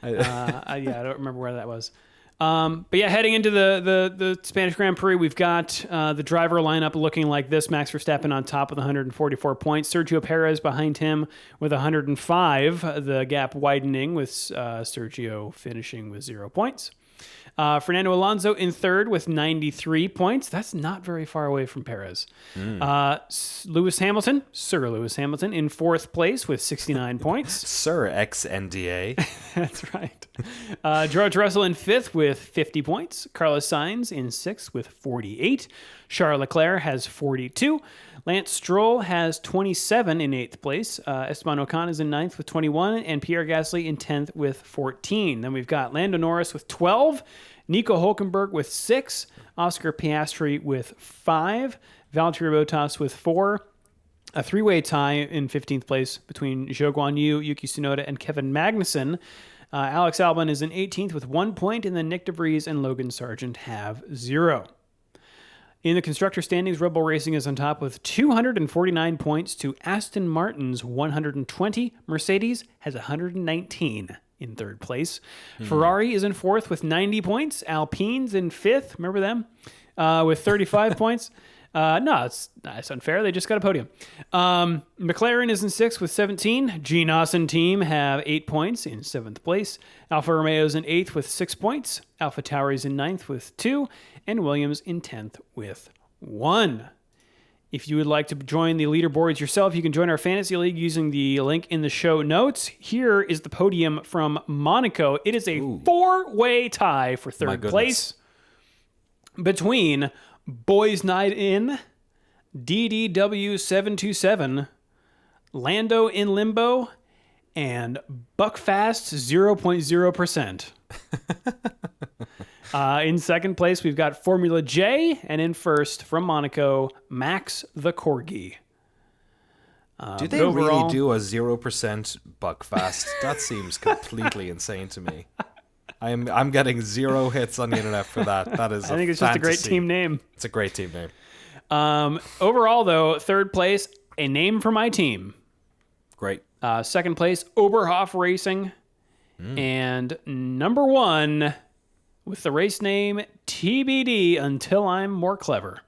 Speaker 1: I don't remember where that was. But yeah, heading into the Spanish Grand Prix, we've got the driver lineup looking like this. Max Verstappen on top with 144 points. Sergio Perez behind him with 105. The gap widening with Sergio finishing with 0 points. Fernando Alonso in third with 93 points. That's not very far away from Perez. Sir Lewis Hamilton in fourth place with 69 points.
Speaker 2: Sir ex-NDA.
Speaker 1: That's right. George Russell in fifth with 50 points. Carlos Sainz in sixth with 48. Charles Leclerc has 42. Lance Stroll has 27 in eighth place. Esteban Ocon is in ninth with 21. And Pierre Gasly in 10th with 14. Then we've got Lando Norris with 12. Nico Hulkenberg with 6. Oscar Piastri with 5. Valtteri Bottas with 4. A three-way tie in 15th place between Zhou Guanyu, Yuki Tsunoda, and Kevin Magnussen. Alex Albon is in 18th with 1 point, and then Nick DeVries and Logan Sargent have 0. In the constructor standings, Red Bull Racing is on top with 249 points to Aston Martin's 120. Mercedes has 119 in third place. Ferrari is in fourth with 90 points. Alpine's in fifth. Remember them? With 35 points. No, it's unfair. They just got a podium. McLaren is in sixth with 17. G-Nos and team have 8 points in seventh place. Alfa Romeo's in eighth with 6 points. Alfa Tauri's in ninth with 2. And Williams in 10th with 1. If you would like to join the leaderboards yourself, you can join our fantasy league using the link in the show notes. Here is the podium from Monaco. It is a 4-way tie for third place between Boys Night In, DDW727, Lando in Limbo, and Buckfast 0.0%. In second place, we've got Formula J, and in first from Monaco, Max the Corgi.
Speaker 2: Do they really do a 0% Buckfast? That seems completely insane to me. I'm getting 0 hits on the internet for that. That is
Speaker 1: I think it's just a great team name.
Speaker 2: It's a great team name.
Speaker 1: Overall, though, third place, a name for my team.
Speaker 2: Great.
Speaker 1: Second place, Oberhof Racing. And number 1, with the race name TBD until I'm more clever.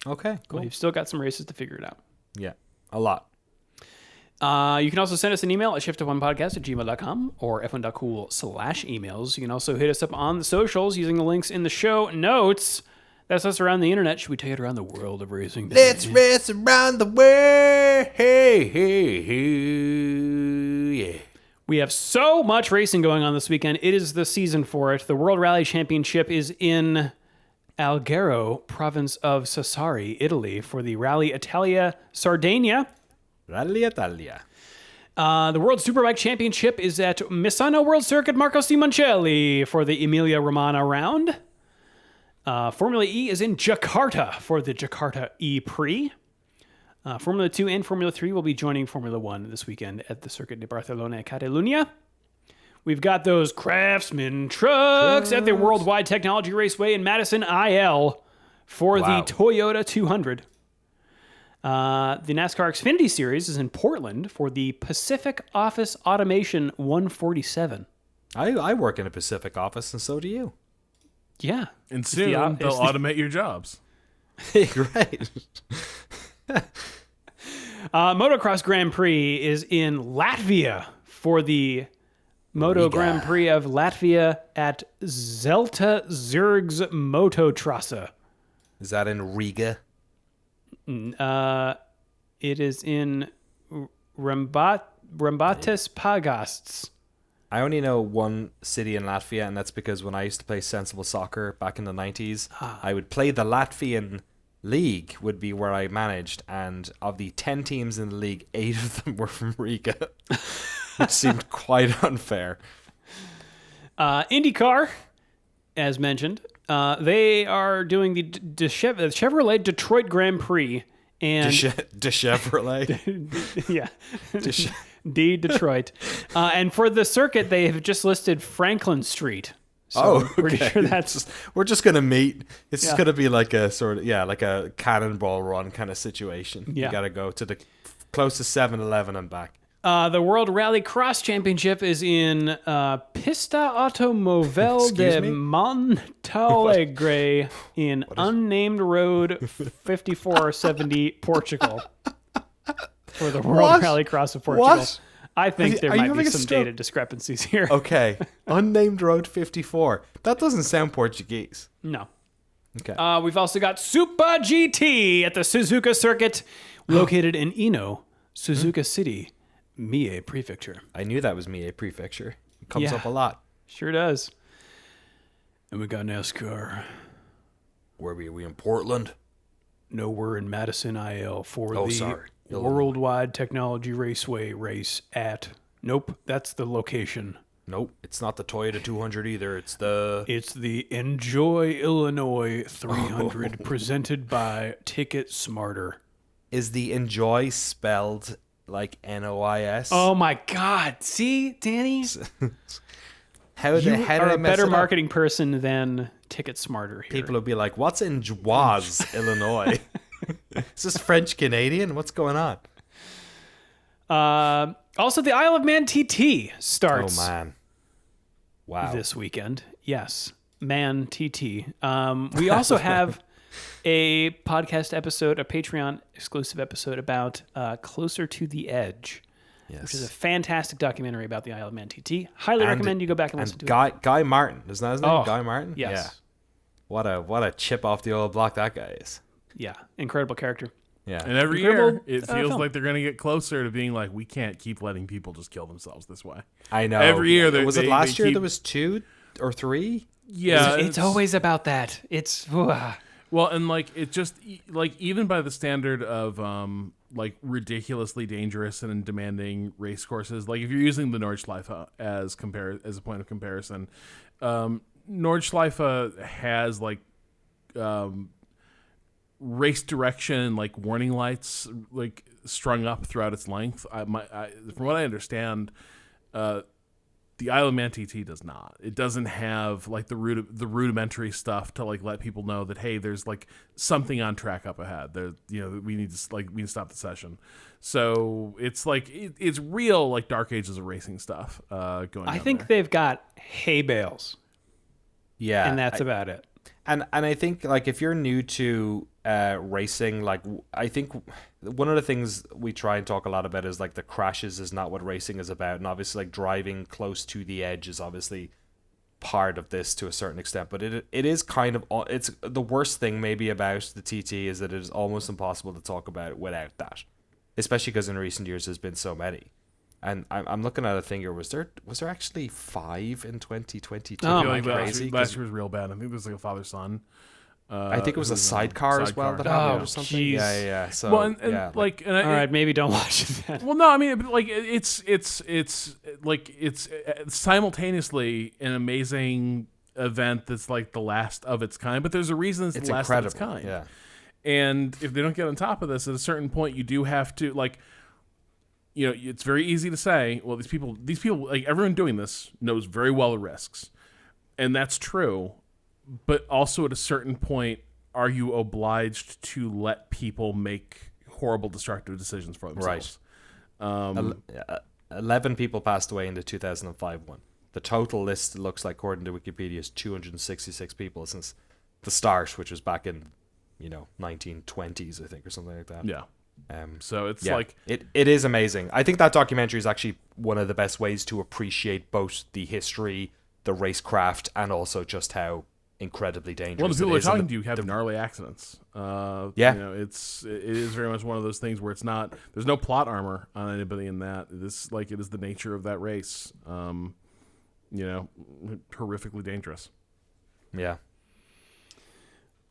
Speaker 2: Okay, cool.
Speaker 1: We've still got some races to figure it out.
Speaker 2: Yeah, a lot.
Speaker 1: You can also send us an email at shift1podcast@gmail.com or f1.cool/emails. You can also hit us up on the socials using the links in the show notes. That's us around the internet. Should we take it around the world of racing?
Speaker 2: Let's race around the world. Hey, hey, hey, yeah.
Speaker 1: We have so much racing going on this weekend. It is the season for it. The World Rally Championship is in Alghero, province of Sassari, Italy, for the Rally Italia Sardinia.
Speaker 2: Rally Italia.
Speaker 1: The World Superbike Championship is at Misano World Circuit Marco Simoncelli for the Emilia-Romagna round. Formula E is in Jakarta for the Jakarta E-Prix. Formula 2 and Formula 3 will be joining Formula 1 this weekend at the Circuit de Barcelona and Catalunya. We've got those Craftsman trucks at the Worldwide Technology Raceway in Madison, IL for the Toyota 200. The NASCAR Xfinity Series is in Portland for the Pacific Office Automation 147.
Speaker 2: I work in a Pacific office, and so do you.
Speaker 1: Yeah.
Speaker 3: And soon they'll automate your jobs.
Speaker 2: Right.
Speaker 1: Motocross Grand Prix is in Latvia for the Moto
Speaker 2: Riga.
Speaker 1: Grand Prix of Latvia at Zelta Zurgs Mototrasse.
Speaker 2: Is that in Riga?
Speaker 1: It is in Rambatis Pagasts.
Speaker 2: I only know one city in Latvia, and that's because when I used to play sensible soccer back in the 90s, I would play the Latvian league, would be where I managed, and of the 10 teams in the league, 8 of them were from Riga, which seemed quite unfair.
Speaker 1: IndyCar, as mentioned, they are doing the Chevrolet Detroit Grand Prix. And
Speaker 2: De Chevrolet.
Speaker 1: yeah. D Detroit. And for the circuit, they have just listed Franklin Street. So pretty sure that's...
Speaker 2: We're just going to meet. It's just going to be like a sort of, like a cannonball run kind of situation.
Speaker 1: Yeah.
Speaker 2: You got to go to the closest 7-Eleven and back.
Speaker 1: The World Rally Cross Championship is in Pista Automóvel de Montalegre in unnamed road 5470 Portugal for the World Rally Cross of Portugal.
Speaker 2: What?
Speaker 1: I think there might be some
Speaker 2: stroke?
Speaker 1: data discrepancies here.
Speaker 2: Okay. Unnamed road 54. That doesn't sound Portuguese.
Speaker 1: No.
Speaker 2: Okay.
Speaker 1: We've also got Super GT at the Suzuka Circuit located in Ino, Suzuka City, Mie Prefecture.
Speaker 2: I knew that was Mie Prefecture. It comes
Speaker 1: Yeah.
Speaker 2: up a lot.
Speaker 1: Sure does. And we got NASCAR.
Speaker 2: Where were we in Portland?
Speaker 1: No, we're in Madison, IL for the
Speaker 2: sorry.
Speaker 1: Worldwide Technology Raceway race at... Nope, that's the location.
Speaker 2: Nope, it's not the Toyota 200 either. It's the...
Speaker 1: It's the Enjoy Illinois 300 presented by Ticket Smarter.
Speaker 2: Is the Enjoy spelled like Nois?
Speaker 1: Oh my God. See, Danny?
Speaker 2: How
Speaker 1: You
Speaker 2: did
Speaker 1: are
Speaker 2: I
Speaker 1: a
Speaker 2: mess
Speaker 1: better
Speaker 2: it up?
Speaker 1: marketing person than Ticket Smarter here.
Speaker 2: People will be like, what's in Joise, Illinois? Is this French Canadian? What's going on?
Speaker 1: Also, the Isle of Man TT starts
Speaker 2: Oh, man. Wow.
Speaker 1: this weekend. Yes, Man TT. We also have a podcast episode, a Patreon exclusive episode about Closer to the Edge, which is a fantastic documentary about the Isle of Man TT. Highly recommend you go back and listen to it.
Speaker 2: Guy Martin. Isn't that his name? Guy Martin?
Speaker 1: Yes.
Speaker 2: Yeah. What a chip off the old block that guy is.
Speaker 1: Yeah, incredible character.
Speaker 2: Yeah.
Speaker 3: And every year,
Speaker 1: Incredible,
Speaker 3: it feels
Speaker 1: film.
Speaker 3: like they're going to get closer to being like, we can't keep letting people just kill themselves this way.
Speaker 2: I know.
Speaker 3: Every year,
Speaker 2: was it last year
Speaker 3: keep-
Speaker 2: there was 2 or 3?
Speaker 3: Yeah,
Speaker 1: It's always about that. It's
Speaker 3: well, and like it just like even by the standard of like ridiculously dangerous and demanding race courses, like if you're using the Nordschleife as a point of comparison, Nordschleife has like race direction, like warning lights, like strung up throughout its length. From what I understand, the Isle of Man TT does not. It doesn't have like the rudimentary stuff to like let people know that hey, there's like something on track up ahead. There, we need to stop the session. So it's like it's real like Dark Ages of racing stuff going.
Speaker 1: I
Speaker 3: on
Speaker 1: think
Speaker 3: there.
Speaker 1: they've got hay bales,
Speaker 2: Yeah.
Speaker 1: and that's about it.
Speaker 2: And I think like if you're new to racing, like I think one of the things we try and talk a lot about is like the crashes is not what racing is about, and obviously like driving close to the edge is obviously part of this to a certain extent. But it is kind of it's the worst thing maybe about the TT is that it is almost impossible to talk about without that, especially because in recent years there's been so many. And I'm looking at a thing here. Was there actually 5 in 2022?
Speaker 1: Oh,
Speaker 3: I feel
Speaker 1: my
Speaker 3: like
Speaker 1: God.
Speaker 3: last year was real bad. I think it was like a father-son.
Speaker 2: I think it was a sidecar as well that
Speaker 1: Oh,
Speaker 2: happened or something.
Speaker 1: jeez.
Speaker 2: Yeah. So
Speaker 3: Well, and
Speaker 2: yeah,
Speaker 3: all
Speaker 1: right, maybe don't watch it then.
Speaker 3: Well, no, I mean, like it's like it's simultaneously an amazing event that's like the last of its kind, but there's a reason it's the last
Speaker 2: incredible.
Speaker 3: of its kind.
Speaker 2: Yeah.
Speaker 3: And if they don't get on top of this, at a certain point, you do have to like. It's very easy to say, well, these people, like everyone doing this knows very well the risks, and that's true. But also at a certain point, are you obliged to let people make horrible, destructive decisions for themselves.
Speaker 2: Right. 11 people passed away in the 2005 one. The total list looks like, according to Wikipedia, is 266 people since the start, which was back in 1920s, I think, or something like that.
Speaker 3: Yeah. So it's
Speaker 2: it is amazing. I think that documentary is actually one of the best ways to appreciate both the history, the racecraft, and also just how incredibly dangerous.
Speaker 3: Well, the people
Speaker 2: it
Speaker 3: who are
Speaker 2: is.
Speaker 3: talking to you have gnarly accidents. It is very much one of those things where it's not. There's no plot armor on anybody in that. It is the nature of that race. Horrifically dangerous.
Speaker 2: Yeah.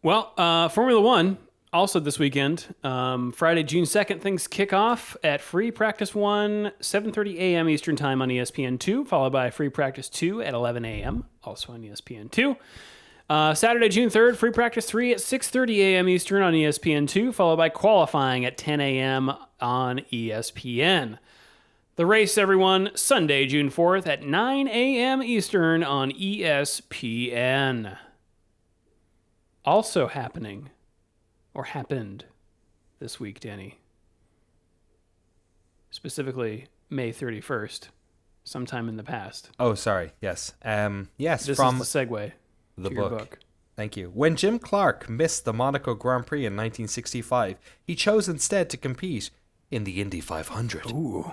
Speaker 1: Well, Formula One, also this weekend, Friday, June 2nd, things kick off at Free Practice 1, 7:30 a.m. Eastern Time on ESPN2, followed by Free Practice 2 at 11 a.m., also on ESPN2. Saturday, June 3rd, Free Practice 3 at 6:30 a.m. Eastern on ESPN2, followed by Qualifying at 10 a.m. on ESPN. The race, everyone, Sunday, June 4th at 9 a.m. Eastern on ESPN. Also happened this week, Danny. Specifically, May 31st, sometime in the past.
Speaker 2: Oh, sorry. Yes. Yes.
Speaker 1: This
Speaker 2: from
Speaker 1: is the segue
Speaker 2: the
Speaker 1: to your
Speaker 2: book.
Speaker 1: book.
Speaker 2: Thank you. When Jim Clark missed the Monaco Grand Prix in 1965, he chose instead to compete in the Indy 500.
Speaker 1: Ooh.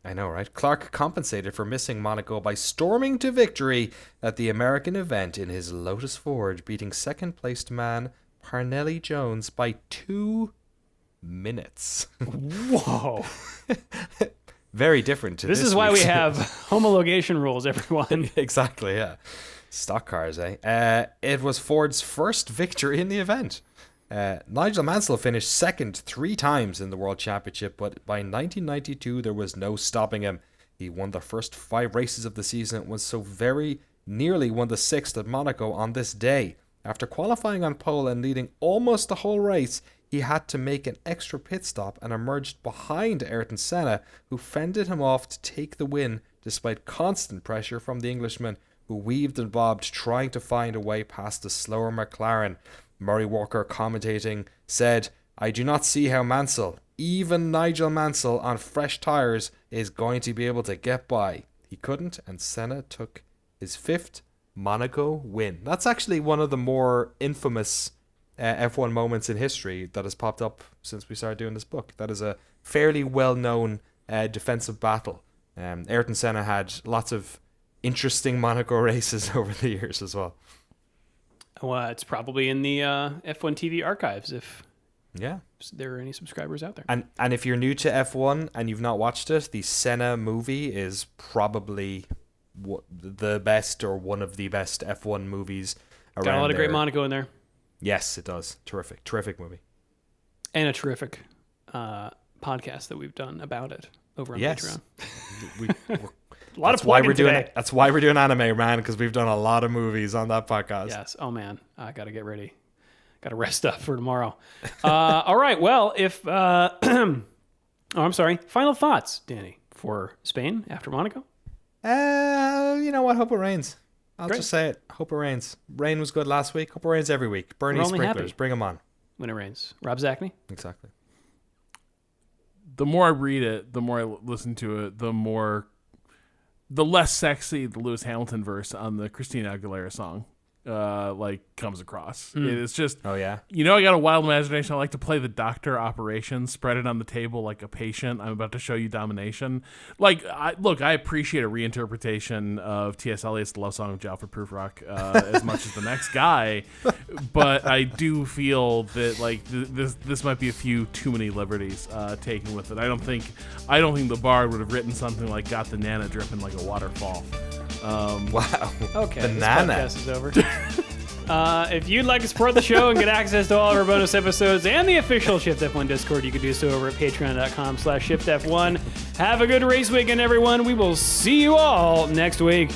Speaker 2: I know, right? Clark compensated for missing Monaco by storming to victory at the American event in his Lotus Ford, beating second-placed man Parnelli Jones by 2 minutes.
Speaker 1: Whoa.
Speaker 2: Very different to
Speaker 1: This is why we have homologation rules, everyone.
Speaker 2: Exactly, yeah. Stock cars, eh? It was Ford's first victory in the event. Nigel Mansell finished second 3 times in the World Championship, but by 1992 there was no stopping him. He won the first 5 races of the season and was so very nearly won the 6th at Monaco on this day. After qualifying on pole and leading almost the whole race, he had to make an extra pit stop and emerged behind Ayrton Senna, who fended him off to take the win despite constant pressure from the Englishman, who weaved and bobbed trying to find a way past the slower McLaren. Murray Walker, commentating, said, "I do not see how Mansell, even Nigel Mansell on fresh tyres, is going to be able to get by." He couldn't, and Senna took his 5th Monaco win. That's actually one of the more infamous F1 moments in history that has popped up since we started doing this book. That is a fairly well-known defensive battle. Ayrton Senna had lots of interesting Monaco races over the years as well.
Speaker 1: Well, it's probably in the F1 TV archives if
Speaker 2: there
Speaker 1: are any subscribers out there.
Speaker 2: And if you're new to F1 and you've not watched it, the Senna movie is probably the best or one of the best F1 movies around.
Speaker 1: Got a lot of great Monaco in there.
Speaker 2: Yes, it does. Terrific movie.
Speaker 1: And a terrific podcast that we've done about it over on Patreon. A lot of plugging today.
Speaker 2: That's why we're doing anime, man, because we've done a lot of movies on that podcast.
Speaker 1: Yes. Oh, man. I got to get ready. Got to rest up for tomorrow. All right. Well, I'm sorry. Final thoughts, Danny, for Spain after Monaco?
Speaker 2: You know what? Hope it rains. I'll
Speaker 1: Great.
Speaker 2: just say it. Hope it rains. Rain was good last week. Hope it rains every week. Bernie sprinklers. Bring them on.
Speaker 1: When it rains. Rob Zachney?
Speaker 2: Exactly.
Speaker 3: The more I read it, the more I listen to it, the less sexy the Lewis Hamilton verse on the Christina Aguilera song comes across. It's just,
Speaker 2: oh yeah,
Speaker 3: I got a wild imagination. I like to play the doctor operation, spread it on the table like a patient. I'm about to show you domination. I appreciate a reinterpretation of T.S. Eliot's The Love Song of Jalfred Prufrock as much as the next guy, but I do feel that this might be a few too many liberties taken with it. I don't think the Bard would have written something like "Got the Nana dripping like a waterfall."
Speaker 2: Wow.
Speaker 1: Okay,
Speaker 2: Banana.
Speaker 1: this podcast is over. If you'd like to support the show and get access to all of our bonus episodes and the official Shift F1 Discord, you can do so over at patreon.com/ShiftF1. Have a good race weekend, everyone. We will see you all next week.